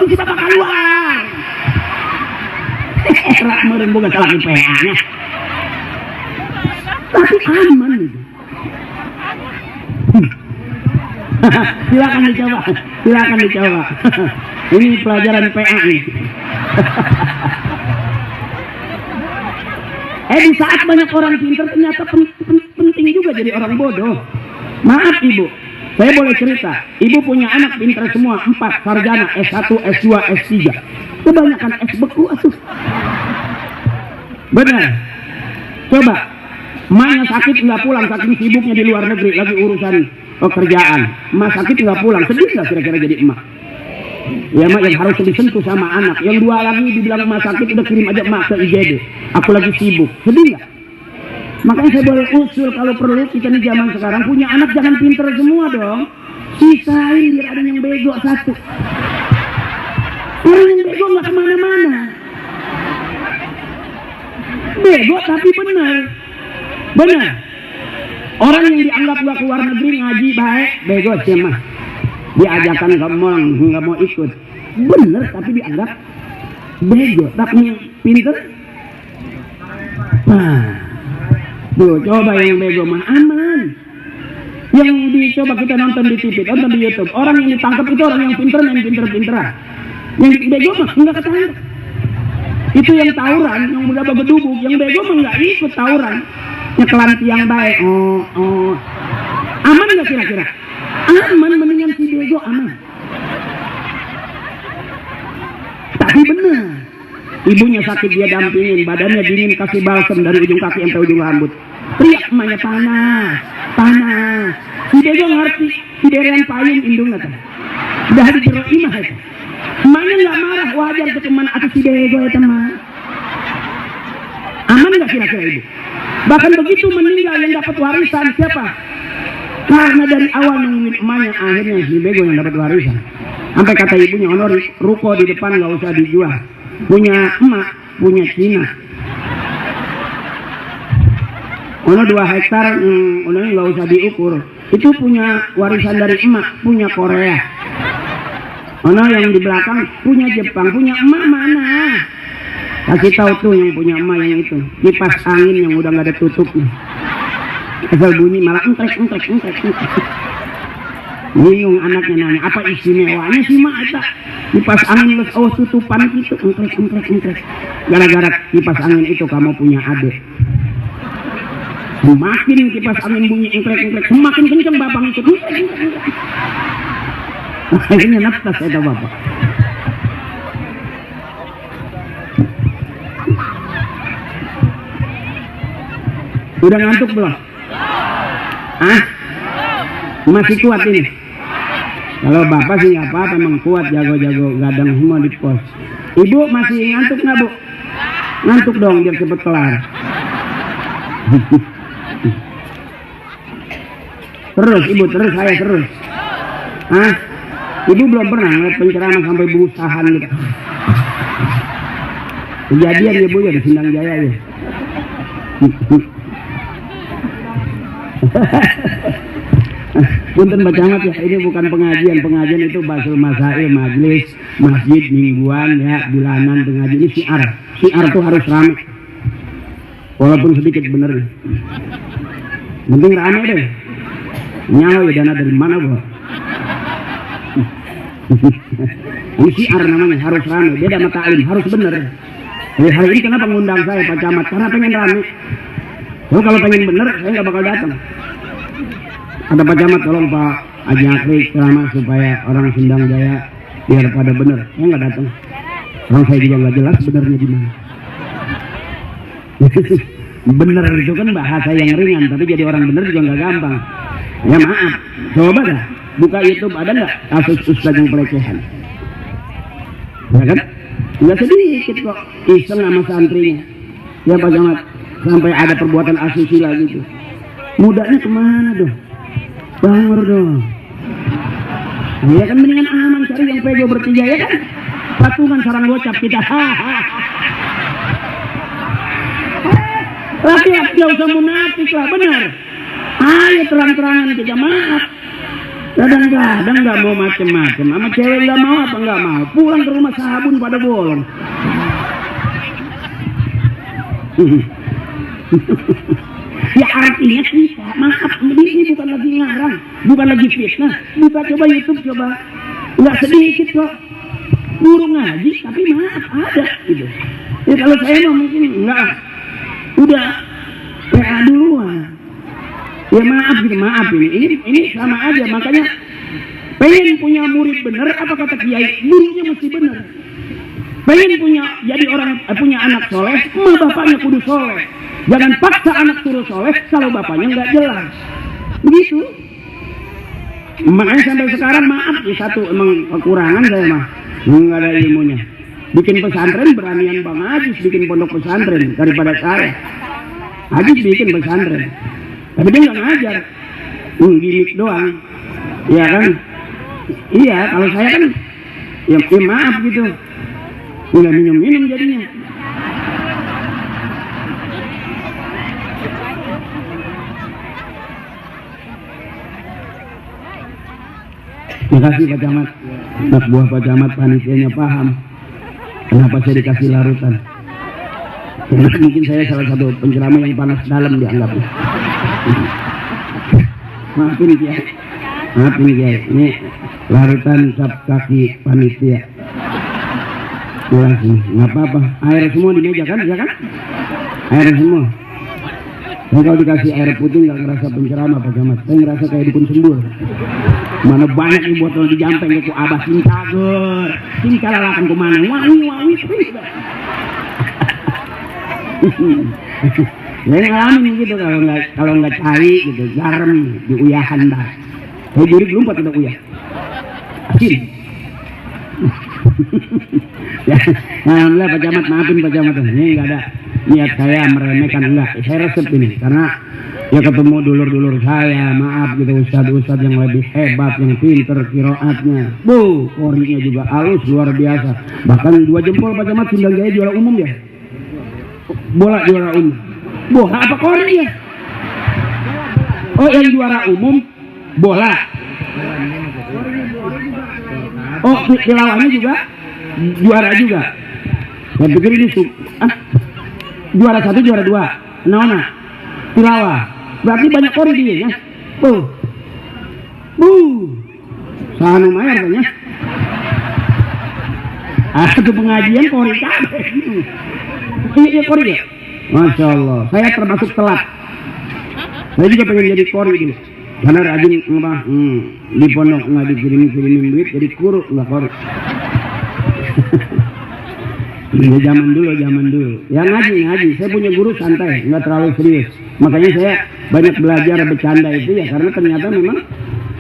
di bapak keluar. Rak meren bukan salah di PA-nya. Tapi aman gitu. Silakan dicoba. Ini pelajaran PA nih. Di saat banyak orang pintar ternyata penting juga jadi orang bodoh. Maaf ibu, saya boleh cerita. Ibu punya anak pintar semua, 4 sarjana, S1, S2, S3. Kebanyakan S beku atuh. Benar. Coba, emaknya sakit nggak pulang, saking sibuknya di luar negeri lagi urusan pekerjaan. Emak sakit nggak pulang, sedih nggak kira-kira jadi emak? Ya emak yang harus disentuh sama anak. Yang 2 lagi dibilang emak sakit, udah kirim aja emak ke IGD. Aku lagi sibuk, sedih nggak? Makanya saya boleh usul kalau perlu kita di zaman sekarang punya anak jangan pinter semua dong. Sisain biar ada yang bego 1. Orang yang bego nggak kemana-mana. Bego tapi benar. Orang yang dianggap gak keluar negeri ngaji baik, bego sih mah. Diajakan nggak mau ikut. Bener tapi dianggap bego. Tapi yang pinter, tuh coba yang bego mah aman. Yang dicoba kita nonton di TV, nonton di YouTube. Orang yang ditangkap itu orang yang pinter main pinter-pinteran. Yang bego mah nggak ketangkep. Itu yang tawuran, yang udah bagedubuk, yang bego mah nggak ikut tawuran. Nyekelan tiang baik. Aman nggak kira-kira? Aman, mendingan si bego aman. Tapi bener, ibunya sakit dia dampingin, badannya dingin kasih balsem dari ujung kaki sampai ujung rambut. Teriak emaknya panas, panas. Si bego ngerti, si deren payung indungnya tuh. Udah di jero imah itu. Emaknya nggak marah, wajar ke teman atau si bego ya teman. Aman nggak kira-kira ibu? Bahkan begitu meninggal yang dapat warisan siapa? Karena dari awal nungguin emaknya, akhirnya si bego yang dapat warisan. Sampai kata ibunya, Honor, ruko di depan nggak usah dijual. Punya emak, punya Cina. Ono 2 hektar, ono nggak usah diukur. Itu punya warisan dari emak, punya Korea. Ono yang di belakang punya Jepang, punya emak mana? Kasih tahu tuh yang punya emak yang itu, kipas angin yang udah nggak ada tutupnya. Asal bunyi malah engkrek. Bingung anaknya nanya, apa istimewanya sih mak eta? Kipas angin lu tutupan gitu, engkrek. Gara-gara kipas angin itu kamu punya adik. Semakin kipas angin bunyi engkrek, semakin kenceng bapak ikut. Akhirnya nafas eta bapak. Udah ngantuk belum? Masih kuat ini? Kalau bapak sih nggak apa-apa, emang kuat, jago-jago gadang semua di pos. Ibu masih ngantuk nggak bu? Ngantuk dong biar cepet kelar. Terus ibu, terus saya terus. Ibu belum pernah ngeliat penceramah sampai busahan gitu. Kejadian ibu ya di Sindang Jaya ya. Punten bacamat ya, ini bukan pengajian itu basul masail, majelis, masjid, mingguan ya, bulanan pengajian. Ini syiar tuh harus rame, walaupun sedikit bener. Penting rame deh. Nyawa ya dana dari mana bu? Ini syiar namanya, harus rame. Beda sama ta'lim, harus bener. Jadi hari ini kenapa ngundang saya Pak Camat? Karena pengen rame. Kalau pengen bener, saya nggak bakal datang. Ada Pak Camat, tolong Pak ajak ceramah supaya orang Sindang Jaya biar pada bener. Saya nggak datang. Orang saya juga nggak jelas benernya di mana. Bener itu kan bahasa yang ringan, tapi jadi orang bener juga nggak gampang. Ya maaf, coba dah buka YouTube, ada nggak kasus ustaz yang pelecehan? Ya kan? Nggak sedikit kok iseng sama santrinya. Ya Pak Camat, sampai ada perbuatan asusila gitu. Mudanya kemana dong? Bangor dong. Ya kan mendingan aman cari yang pego bertiga ya kan? Patungan sarang gocap kita. Rakyat gak usah munafik lah, benar. Ayo terang-terangan kita, maaf. Kadang-kadang gak mau macem-macem. Sama cewek gak mau apa gak mau. Pulang ke rumah sabun pada bolong. Ya artinya kita, maaf, ini bukan lagi ngarang, bukan lagi fitnah. Buka coba YouTube coba, nggak sedikit kok burung ngaji, tapi maaf ada gitu. Ya kalau saya mah mungkin enggak, udah PA duluan. Ya maaf gitu, maaf ini sama aja. Makanya pengen punya murid bener, apa kata kiai, gurunya mesti bener. Pengen punya jadi orang punya anak soleh, mah bapaknya kudu soleh. Jangan paksa anak suruh soleh kalau bapaknya nggak jelas. Begitu. Makanya sampai sekarang maaf ya, satu emang kekurangan saya mah, nggak ada ilmunya. Bikin pesantren beranian Bang Ajis bikin pondok pesantren daripada saya. Ajis bikin pesantren, tapi dia nggak ngajar, gimmick doang. Iya kan? Iya, kalau saya kan ya maaf gitu, nggak minum jadinya. Terima kasih Pak Camat. Anak buah Pak Camat panitianya paham kenapa saya dikasih larutan. Karena mungkin saya salah satu penceramah yang panas dalam dianggapnya. Maafin Kiai. Maafin Kiai. Ini larutan cap kaki panitia. Gelas nih, nggak apa-apa. Air semua di meja kan, ya kan? Air semua. Saya kalau dikasih air putih nggak ngerasa penceramah Pak Camat. Saya ngerasa kayak dukun sembur. Mana banyak nih botol di jampeng ku abah cintager. Cinta lalakan ku mana? Wawi. Saya ngalamin gitu kalau nggak cari gitu, garam diuyahan dah. Saya jurik lompat tidak uyah. Asin. Ya, alhamdulillah Pak Camat, maafin Pak Camat, ini nggak ada niat saya meremehkan, enggak. Saya resep ini karena ya ketemu dulur-dulur saya, maaf gitu, ustad-ustad yang lebih hebat, yang pinter kiroatnya, korinya juga halus luar biasa, bahkan 2 jempol Pak Camat. Sindang Jaya juara umum ya, bola juara umum, bola apa kori ya? Oh yang juara umum bola. Oh tilawahnya juga juara juga. Saya pikir ini juara 1 juara 2 nona tilawah berarti banyak kori dia ya. Sanu mayar kan ya. Itu pengajian kori kabeh. Iya kori ya. Masya Allah, saya termasuk telat. Saya juga pengen jadi kori dulu. Karena rajin di pondok nggak dikirimin duit, jadi kuruk nggak kori. Ya, zaman dulu. Ya ngaji. Saya punya guru santai, nggak terlalu serius. Makanya saya banyak belajar bercanda itu ya karena ternyata memang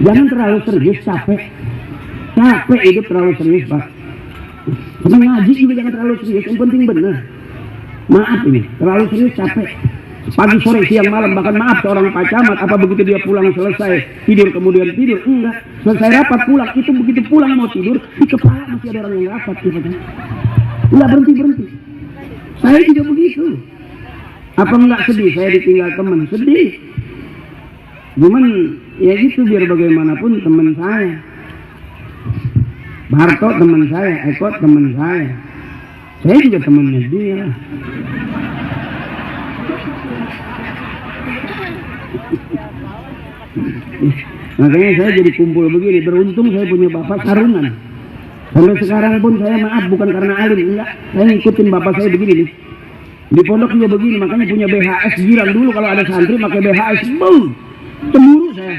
jangan terlalu serius, capek hidup terlalu serius Pak. Sama ngaji juga jangan terlalu serius, yang penting benar. Maaf ini, terlalu serius capek. Pagi, sore, siang, malam, bahkan maaf seorang Pak Camat, apa begitu dia pulang selesai tidur kemudian tidur? Enggak, selesai rapat pulang, itu begitu pulang mau tidur di kepala masih ada orang yang rapat gitu. Enggak berhenti. Saya juga begitu. Apa enggak sedih saya ditinggal teman? Sedih. Cuman ya gitu, biar bagaimanapun teman saya. Barto teman saya, Eko teman saya. Saya juga temannya dia. Makanya saya jadi kumpul begini. Beruntung saya punya bapak sarungan. Sampai sekarang pun saya maaf bukan karena alim, enggak. Saya ngikutin bapak saya begini nih. Di pondok juga begini, makanya punya BHS girang dulu kalau ada santri pakai BHS, cemburu saya.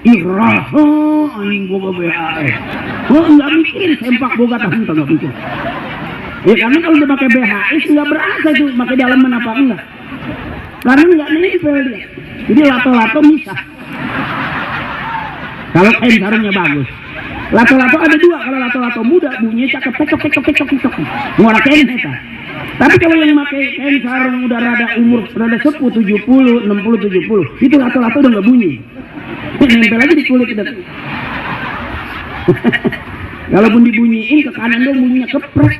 Anjing boga BHS. Enggak mikirin sempak boga tahan enggak pikir. Ya karena kalau udah pakai BHS enggak berasa tuh pakai dalaman apa enggak. Karena enggak nempel dia. Jadi lato-lato misah. Kalau kain sarungnya bagus. Lato-lato ada 2. Kalau lato-lato muda bunyinya cakep. Ngora kain eta. Tapi kalau yang pakai kain sarung udah rada umur rada sepuh 70, 60, 70, itu lato-lato udah nggak bunyi. Nempel aja di kulit itu. Kalaupun dibunyiin ke kanan dong bunyinya keprek.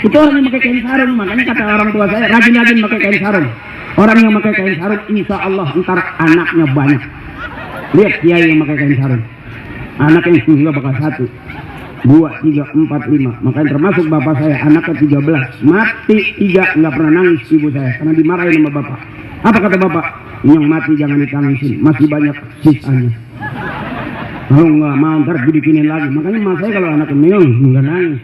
Itu orang yang pakai kain sarung, makanya kata orang tua saya rajin-rajin pakai kain sarung. Orang yang pakai kain sarung insya Allah ntar anaknya banyak. Lihat kiai yang pakai kain sarung, anaknya nggak bakal 1, 2, 3, 4, 5. Makanya termasuk bapak saya anaknya 13, mati 3, nggak pernah nangis ibu saya karena dimarahin sama bapak. Apa kata bapak? Yang mati jangan ditangisin, masih banyak sisanya. Kalau nggak mau ntar dibikinin lagi. Makanya mas saya kalau anak kemil nggak nangis.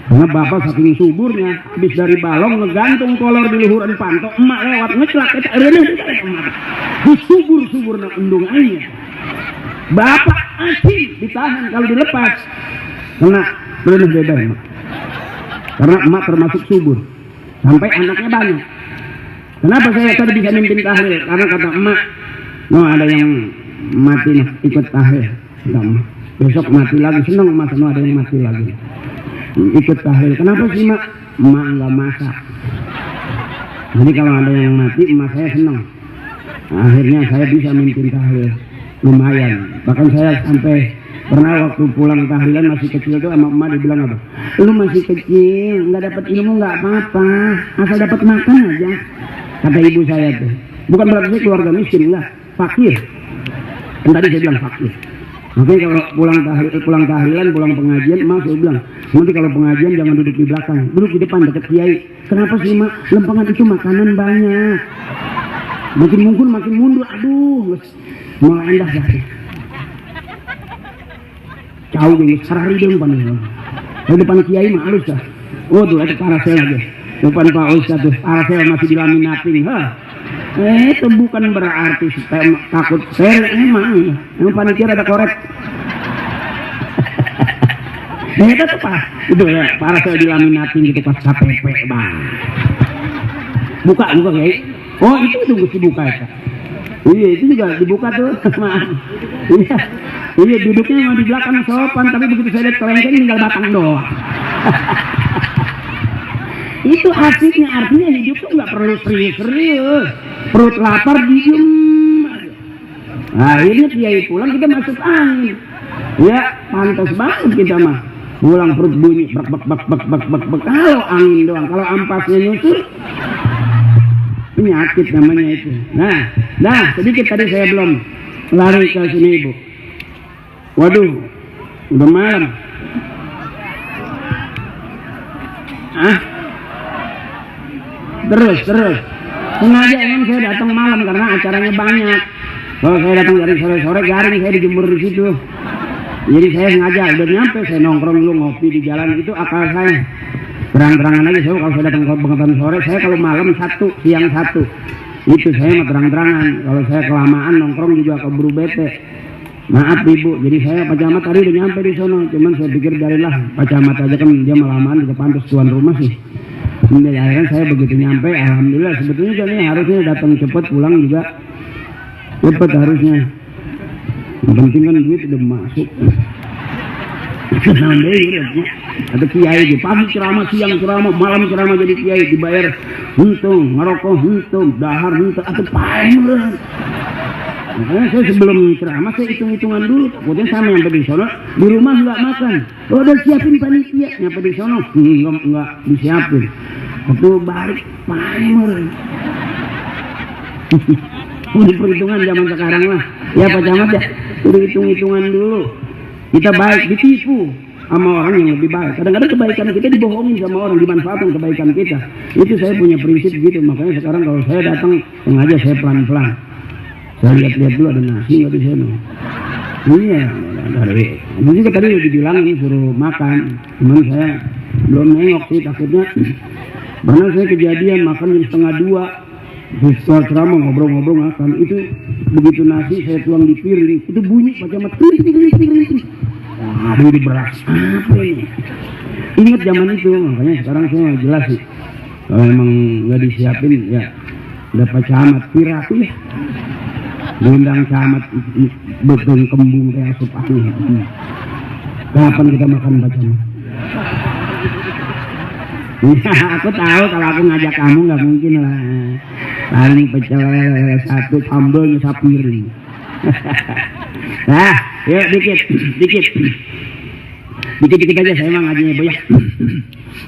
Karena bapak saking suburnya, habis dari balong ngegantung kolor di luhuran pantok, emak lewat ngecelak kita subur nak undung aja. Bapak asin ditahan kalau dilepas kena berenang bebas emak. Karena emak termasuk subur sampai anaknya banyak. Kenapa saya tadi bisa mimpin tahlil? Karena kata emak, ada yang mati nih ikut tahlil. Besok mati lagi, senang emak ada yang mati lagi. Ikut tahlil. Kenapa sih mak? Emak nggak masak. Jadi kalau ada yang mati emak saya senang. Akhirnya saya bisa mimpin tahlil. Lumayan. Bahkan saya sampai pernah waktu pulang tahlilan masih kecil itu sama emak dibilang apa? Lu masih kecil, nggak dapat ilmu nggak apa-apa, asal dapat makan aja. Kata ibu saya tuh. Bukan berarti keluarga miskin, enggak. Fakir. Dan tadi saya bilang fakir. Makanya kalau pulang tahlilan, pulang pengajian, emak saya bilang, nanti kalau pengajian jangan duduk di belakang, duduk di depan dekat kiai. Kenapa sih mak? Lempengan itu makanan banyak. Makin mungkin makin mundur, aduh, malah endah dah. cau gini sarari dong pan di depan kiai mah halus dah. Oh tuh ada parasel aja depan Pak Ustadz tuh parasel masih dilaminating itu bukan berarti takut share emang panitia ada korek. Itu tuh pak itu ya parasel dilaminating gitu pas KPP bang buka kayak oh itu mesti buka ya. Iya itu juga dibuka tuh iya duduknya memang di belakang sopan tapi begitu saya lihat kelengkeng tinggal batang doang. Itu asiknya artinya hidup tuh nggak perlu serius perut lapar diem akhirnya kiai pulang kita masuk angin ya pantas banget kita mah pulang perut bunyi bek kalau angin doang kalau ampasnya nyusur penyakit namanya itu. Nah sedikit tadi saya belum lari ke sini ibu. Waduh, udah malam. Terus. Sengaja emang saya datang malam karena acaranya banyak. Kalau saya datang dari sore-sore garing saya dijemur di situ. Jadi saya sengaja udah nyampe saya nongkrong dulu ngopi di jalan itu akal saya. Terang-terangan aja saya kalau saya datang ke pengetahuan sore saya kalau malam 1 siang 1 itu saya mah terang-terangan kalau saya kelamaan nongkrong juga keburu bete maaf ibu jadi saya Pak Camat tadi udah nyampe di sono cuman saya pikir jadilah Pak Camat aja kan dia malaman juga pantas tuan rumah sih ya akhirnya saya begitu nyampe alhamdulillah sebetulnya kan ini harusnya datang cepat pulang juga cepat harusnya yang penting kan duit udah masuk. Ada kiai di pagi ceramah, siang ceramah, malam ceramah jadi kiai dibayar untung, ngerokok untung, dahar untung, atau pamer. Makanya saya sebelum ceramah saya hitung-hitungan dulu. Kemudian sama yang di sono di rumah nggak makan. Oh udah siapin panitia, nyampe di sono nggak disiapin. Itu balik pamer. Udah perhitungan zaman sekarang lah. Ya Pak Camat ya, udah hitung-hitungan dulu. Kita baik ditipu sama orang yang lebih baik. Kadang-kadang kebaikan kita dibohongin sama orang, dimanfaatkan kebaikan kita. Itu saya punya prinsip gitu. Makanya sekarang kalau saya datang sengaja saya pelan-pelan. Saya lihat-lihat dulu ada nasi nggak di sana. Iya, dari itu juga tadi udah dibilangin suruh makan. Cuman saya belum nengok sih takutnya. Karena saya kejadian makan jam 1:30. Setelah ceramah ngobrol-ngobrol makan itu begitu nasi saya tuang di piring itu bunyi Pak Camat aduh di beras apa ini ingat zaman itu makanya sekarang saya jelas sih kalau emang nggak disiapin ya udah Pak Camat piraku ya diundang Camat betul kembung kayak asup angin kapan kita makan Pak Camat. Ya, aku tahu kalau aku ngajak kamu nggak mungkin lah. Paling pecel 1 sambalnya sapiring. Nah, yuk dikit aja saya emang ngajinya boy.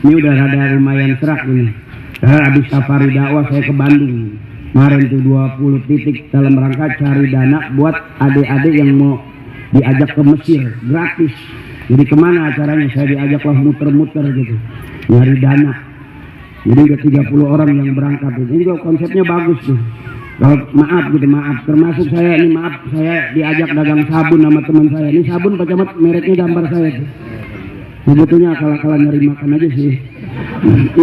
Ini udah rada lumayan serak ini. Karena habis safari dakwah saya ke Bandung. Kemarin tuh 20 titik dalam rangka cari dana buat adik-adik yang mau diajak ke Mesir gratis. Jadi kemana acaranya? Saya diajaklah muter-muter gitu. Nyari dana. Jadi udah 30 orang yang berangkat. Ini juga konsepnya bagus tuh. Kalau maaf termasuk saya ini maaf saya diajak dagang sabun sama teman saya. Ini sabun Pak Camat mereknya gambar saya tuh. Sebetulnya akal-akalan nyari makan aja sih.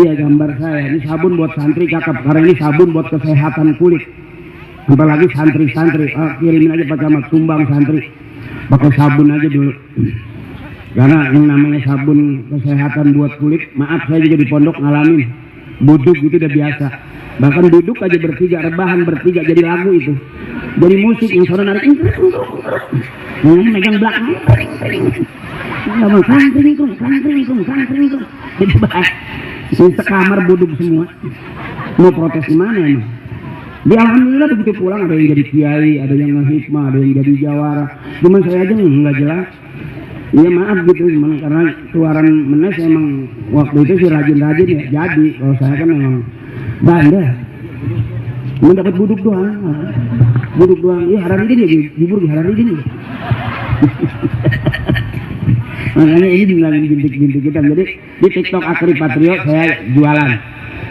Iya gambar saya. Ini sabun buat santri cakep. Karena ini sabun buat kesehatan kulit. Apalagi santri-santri. Kirimin aja Pak Camat sumbang santri. Pakai sabun aja dulu. Karena yang namanya sabun kesehatan buat kulit, maaf saya juga di pondok ngalamin duduk gitu udah biasa. Bahkan duduk aja bertiga, rebahan bertiga jadi lagu itu. Jadi musik yang suara narik. Yang megang belakang. Sangkring. Jadi bahas. Sekamar duduk semua. Mau protes gimana emang? Di alhamdulillah begitu pulang ada yang jadi kiai, ada yang ngehikmah, ada yang jadi jawara. Cuman saya aja nggak jelas. Iya maaf gitu karena keluaran menes emang waktu itu sih rajin-rajin ya jadi kalau saya kan emang bandel mendapat buduk doang ya Hararidin ya jujur di Hararidin ya. Makanya ini bilangin bintik-bintik kita jadi di TikTok Akri Patrio saya jualan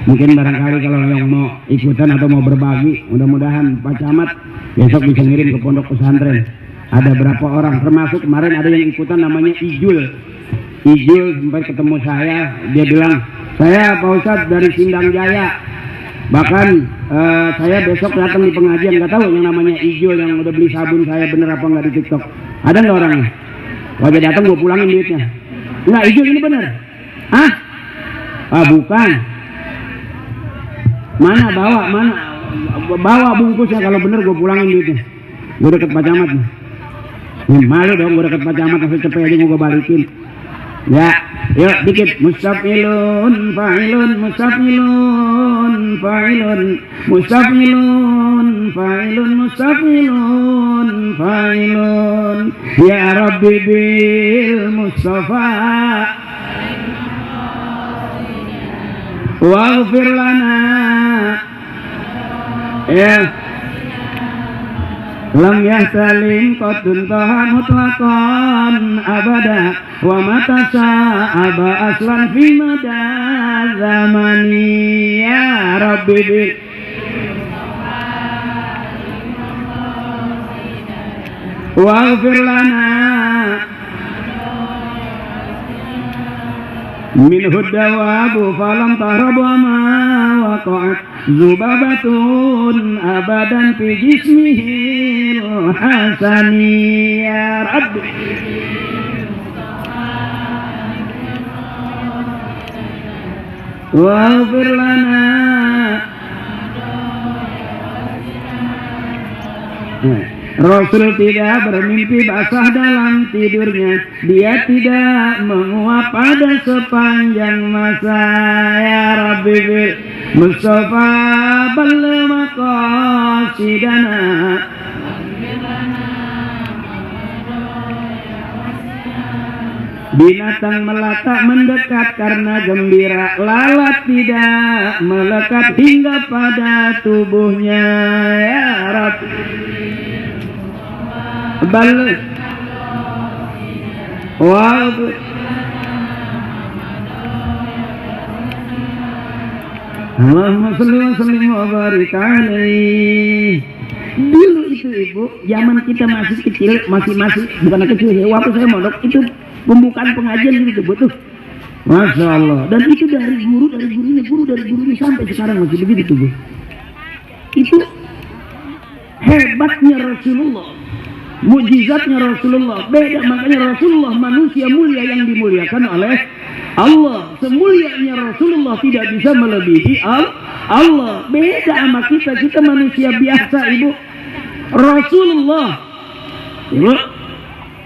mungkin barangkali kalau yang mau ikutan atau mau berbagi mudah-mudahan Pak Camat besok bisa ngirim ke pondok pesantren Ada berapa orang, termasuk kemarin ada yang ikutan namanya Ijul sampai ketemu saya, dia bilang, saya Pak Ustadz dari Sindang Jaya, bahkan saya besok datang di pengajian, nggak tahu yang namanya Ijul yang udah beli sabun saya bener apa nggak di TikTok, ada nggak orangnya? Kalau dia datang gue pulangin duitnya. Nggak, Ijul ini bener? Hah? Ah bukan. Mana bawa bungkusnya, kalau bener gue pulangin duitnya. Gue deket Pak Camat nih. Malu dong gue deket Pak Camat, masih cepet aja mau gue balikin. Ya, yuk dikit. Mustafilun fa'ilun, mustafilun fa'ilun, mustafilun fa'ilun, mustafilun fa'ilun. Ya Rabbi bil Mustafa waghfir lana. Ya, lam yahtalim qadun taha mutlaqan abada wa mata sa'aba aslan fi mada zamani. Ya Rabbi bil waghfir lana minhu dawabu falam tahrab wa ma waqa'at zubabatun abadan fi jismihil hasani. Ya Rabbi waghfir lana. Rasul tidak bermimpi basah dalam tidurnya, dia tidak menguap pada sepanjang masa. Ya Rabbi bil Mustafa balligh maqasidana. Binatang melata mendekat karena gembira, lalat tidak melekat hingga pada tubuhnya. Ya Rabbi balik waduh. Allahumma sholli wa sallim wa barik alaihi. Dulu itu ibu, zaman kita masih kecil, masih bukan kecil ya, waktu saya mondok itu pembukaan pengajian gitu betul. Masya Allah. Dan itu dari guru dari gurunya sampai sekarang masih begitu tuh bu. Itu hebatnya Rasulullah, mujizatnya Rasulullah. Beda, makanya Rasulullah manusia mulia yang dimuliakan oleh Allah. Semulianya Rasulullah tidak bisa melebihi Allah. Beda sama kita manusia biasa ibu. Rasulullah ibu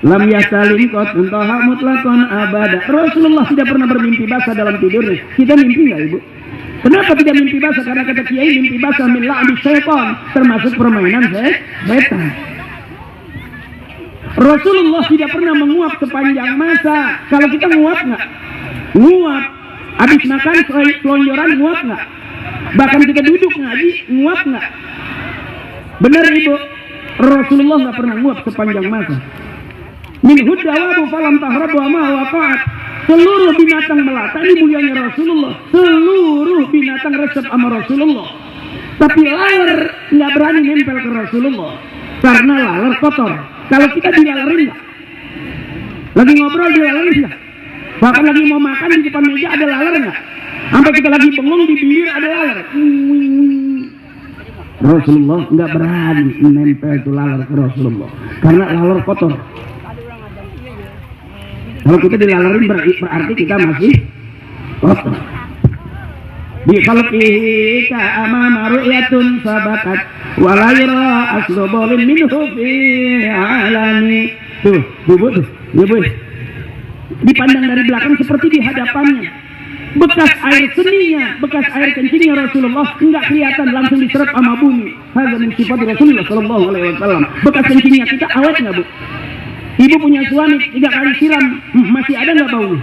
lam yasalim qad intaha mutlaqan abada. Rasulullah tidak pernah bermimpi basah dalam tidurnya. Kita mimpi nggak ibu? Kenapa tidak mimpi basah? Karena kata kiai mimpi basah min la'bi syaitan, termasuk permainan setan. Rasulullah tidak pernah menguap sepanjang masa. Kalau kita nguap nggak? Nguap. Habis makan selonjoran nguap nggak? Bahkan kita duduk ngaji nguap nggak? Benar ibu? Rasulullah nggak pernah nguap sepanjang masa. Min huddawabu falam tahrab wa ma waqa'at. Seluruh binatang melata, ini mulianya Rasulullah. Seluruh binatang resep sama Rasulullah. Tapi laler nggak berani nempel ke Rasulullah karena laler kotor. Kalau kita dilalerin nggak? Lagi ngobrol dilalerin nggak? Bahkan lagi mau makan di depan meja ada laler nggak? Sampai kita lagi bengong di bibir ada laler. Rasulullah nggak berani nempel itu laler ke Rasulullah karena laler kotor. Kalau kita dilalerin berarti kita masih kotor. Bi khalqihi ka amama ru'yatun sabatat wa la yara aslu bolin minhu fi alami. Tuh, Bu. Dipandang dari belakang seperti di hadapannya. Bekas air seninya, bekas air kencingnya Rasulullah enggak kelihatan, langsung diserap sama bumi. Hadza min sifat Rasulullah sallallahu alaihi wasallam. Bekas kencingnya kita awet enggak, Bu? Ibu punya suami 3 kali siram, masih ada nggak baunya?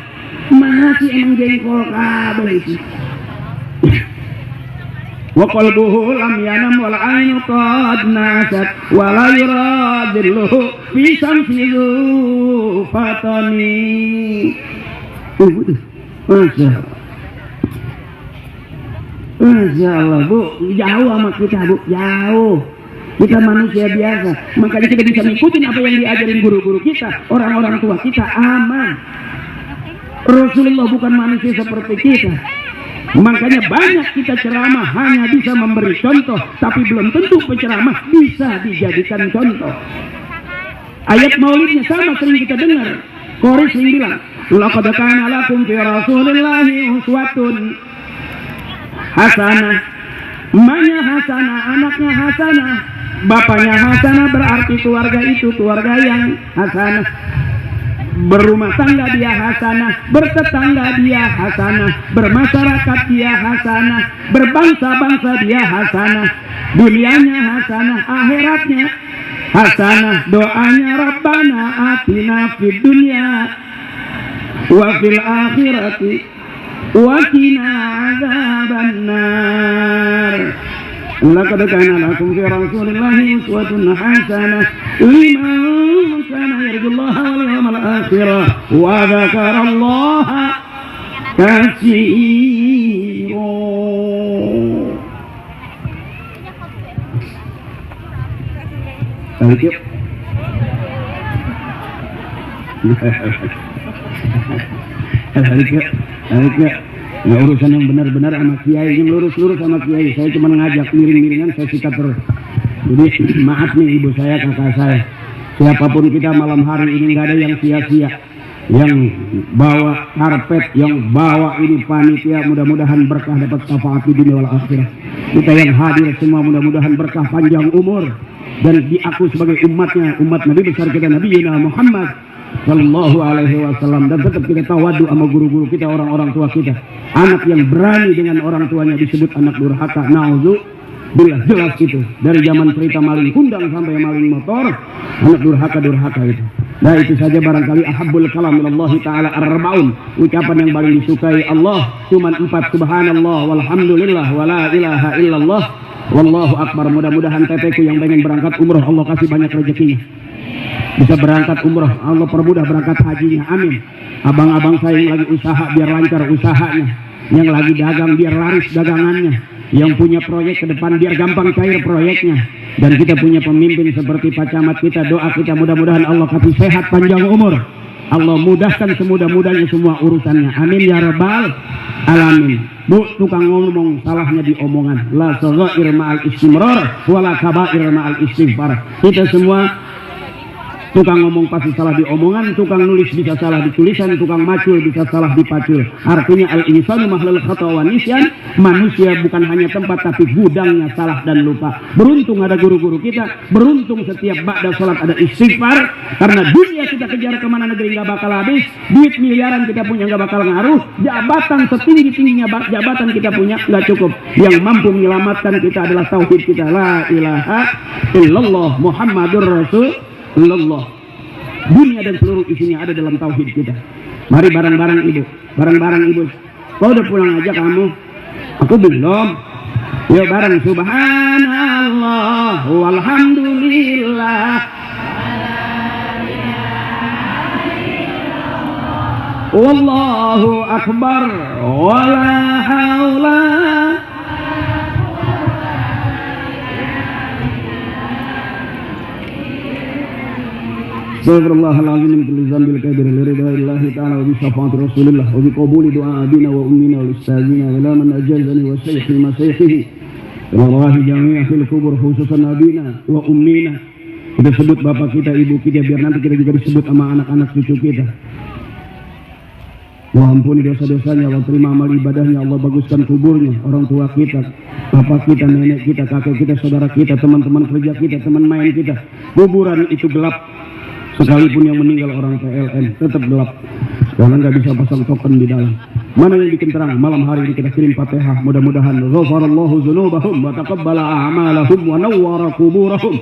Masih, emang jengkol kabel itu. Wa qalbuhu lam yanam wal ainu qad nasat wa la yuradilluhu fi samsi fatani. Masya Allah bu, jauh sama kita bu, jauh. Kita manusia biasa, makanya kita bisa ngikutin apa yang diajarin guru-guru kita, orang-orang tua kita, aman. Rasulullah bukan manusia seperti kita. Makanya banyak kita ceramah hanya bisa memberi contoh, tapi belum tentu penceramah bisa dijadikan contoh. Ayat maulidnya sama sering kita dengar. Qori sering bilang, laqad kana lakum fi Rasulillahi uswatun hasanah. Emaknya hasanah, anaknya hasanah, bapaknya hasanah, berarti keluarga itu keluarga yang hasanah. Berumah tangga dia hasanah, bertetangga dia hasanah, bermasyarakat dia hasanah, berbangsa-bangsa dia hasanah, dunianya hasanah, akhiratnya hasanah. Doanya Rabbana atina fid dunya wa fil akhirati wa qina adzabannar. Laqad kana lakum fi Rasulillahi uswatun hasanah liman kana yarjullaha wal yawmal akhir wa dzakarallaha katsiran. Thank you. Nah, urusan yang benar-benar sama kiai, yang lurus-lurus sama kiai. Saya cuma ngajak miring-miringan, saya sikat terus. Jadi maaf nih ibu saya, kakak saya, siapapun kita malam hari ini nggak ada yang sia-sia. Yang bawa karpet, yang bawa ini panitia, mudah-mudahan berkah dapat syafaat di dunia wal akhirah. Kita yang hadir semua mudah-mudahan berkah panjang umur dan diaku sebagai umatnya, umat Nabi besar kita Nabi Muhammad Sallallahu Alaihi Wasallam. Dan tetap kita tawadu sama guru-guru kita, orang-orang tua kita. Anak yang berani dengan orang tuanya disebut anak durhaka. Na'udzubillah, jelas itu. Dari zaman cerita maling kundang sampai maling motor, anak durhaka itu. Nah itu saja barangkali ahabbul kalam ilallahi ta'ala ar-arba'un. Ucapan yang paling disukai Allah cuman 4, subhanallah walhamdulillah wala ilaha illallah wallahu akbar. Mudah-mudahan teteku yang pengen berangkat umroh Allah kasih banyak rezekinya, bisa berangkat umroh, Allah permudah berangkat hajinya, amin. Abang-abang saya yang lagi usaha biar lancar usahanya, yang lagi dagang biar laris dagangannya, yang punya proyek ke depan biar gampang cair proyeknya. Dan kita punya pemimpin seperti Pak Camat kita, doa kita mudah-mudahan Allah kasih sehat panjang umur, Allah mudahkan semudah-mudahnya semua urusannya, amin ya rabbal alamin. Bu, tukang ngomong salahnya di omongan, la saghair ma'al istimrar wala kabair ma'al istighfar. Kita semua tukang ngomong pasti salah di omongan, tukang nulis bisa salah di tulisan, tukang macul bisa salah di pacul. Artinya al-insanu mahlul khata wa nisyan, manusia bukan hanya tempat tapi gudangnya salah dan lupa. Beruntung ada guru-guru kita, beruntung setiap ba'da salat ada istighfar, karena dunia kita kejar kemana negeri nggak bakal habis, duit miliaran kita punya nggak bakal ngaruh, jabatan setinggi-tingginya jabatan kita punya nggak cukup. Yang mampu menyelamatkan kita adalah tauhid kita, la ilaha illallah Muhammadur Rasulullah. Dunia dan seluruh isinya ada dalam tauhid kita. Mari bareng-bareng ibu, bareng-bareng ibu. Kau udah pulang aja kamu? Aku belum. Yuk bareng, subhanallah walhamdulillah wallahu akbar wala haula. Bismillahirrahmanirrahim. Kulli zambil kabir liridaillahi ta'ala wa bi syafaati rasulillah wa bi qabuli du'a abina wa ummina wa ustazina wa la man ajazani wa shaykhi masayhihi wallahi jami'a fil kubur khususan abina wa ummina. Kita sebut bapak kita, ibu kita, biar nanti kita juga disebut sama anak-anak cucu kita. Allah ampuni dosa-dosanya, Allah terima amal ibadahnya, Allah baguskan kuburnya, orang tua kita, bapak kita, nenek kita, kakek kita, saudara kita, teman-teman kerja kita, teman main kita. Kuburan itu gelap, sekalipun yang meninggal orang PLN tetap gelap, karena nggak bisa pasang token di dalam. Mana yang bikin terang? Malam hari ini kita kirim Fatihah, mudah-mudahan ghafarallahu dzunubahum wa taqabbala a'malahum wa nawwara quburahum.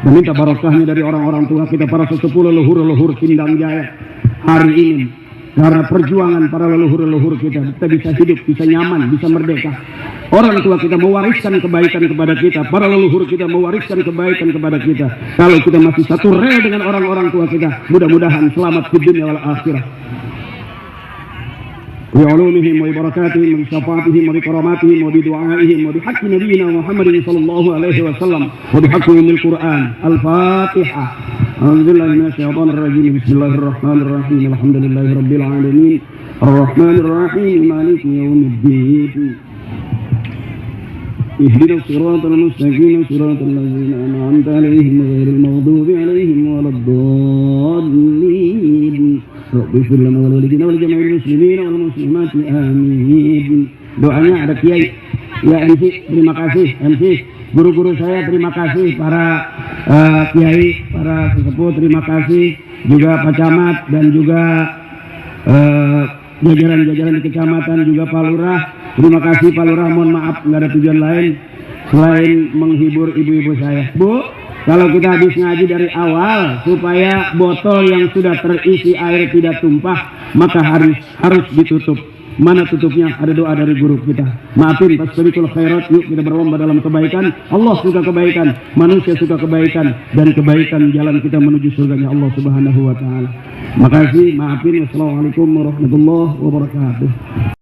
Dan minta barokahnya dari orang-orang tua kita, para sesepuh leluhur-leluhur Sindang Jaya hari ini. Karena perjuangan para leluhur-leluhur kita bisa hidup, bisa nyaman, bisa merdeka. Orang tua kita mewariskan kebaikan kepada kita, para leluhur kita mewariskan kebaikan kepada kita. Kalau kita masih satu rel dengan orang-orang tua kita, mudah-mudahan selamat di dunia wal akhirah. بعلومهم وبركاتهم وبشفاعتهم وبكراماتهم وبدعائهم وبحق نبينا محمد صلى الله عليه وسلم وبحق أم القرآن. الفاتحة. أعوذ بالله من الشيطان الرجيم. بسم الله الرحمن الرحيم. الحمد لله رب العالمين الرحمن الرحيم مالك يوم الدين. اهدنا الصراط المستقيم صراط الذين أنعمت عليهم غير المغضوب عليهم ولا الضالين. رب اغفر لنا ولوالدينا ولجميع المسلمين والmuslimat amin. Doanya ada Kiai. Ya MC, terima kasih MC. Guru-guru saya terima kasih, para Kiai, para sesepuh terima kasih, juga Pak Camat dan juga jajaran-jajaran di kecamatan, juga Pak Lurah. Terima kasih Pak Lurah, mohon maaf nggak ada tujuan lain selain menghibur ibu-ibu saya. Bu, kalau kita habis ngaji dari awal supaya botol yang sudah terisi air tidak tumpah, maka harus ditutup. Mana tutupnya? Ada doa dari guru kita. Maafin, fastabiqul khairat. Yuk kita berlomba dalam kebaikan. Allah suka kebaikan, manusia suka kebaikan, dan kebaikan jalan kita menuju surganya Allah Subhanahu wa taala. Makasih, maafin. Wassalamualaikum warahmatullahi wabarakatuh.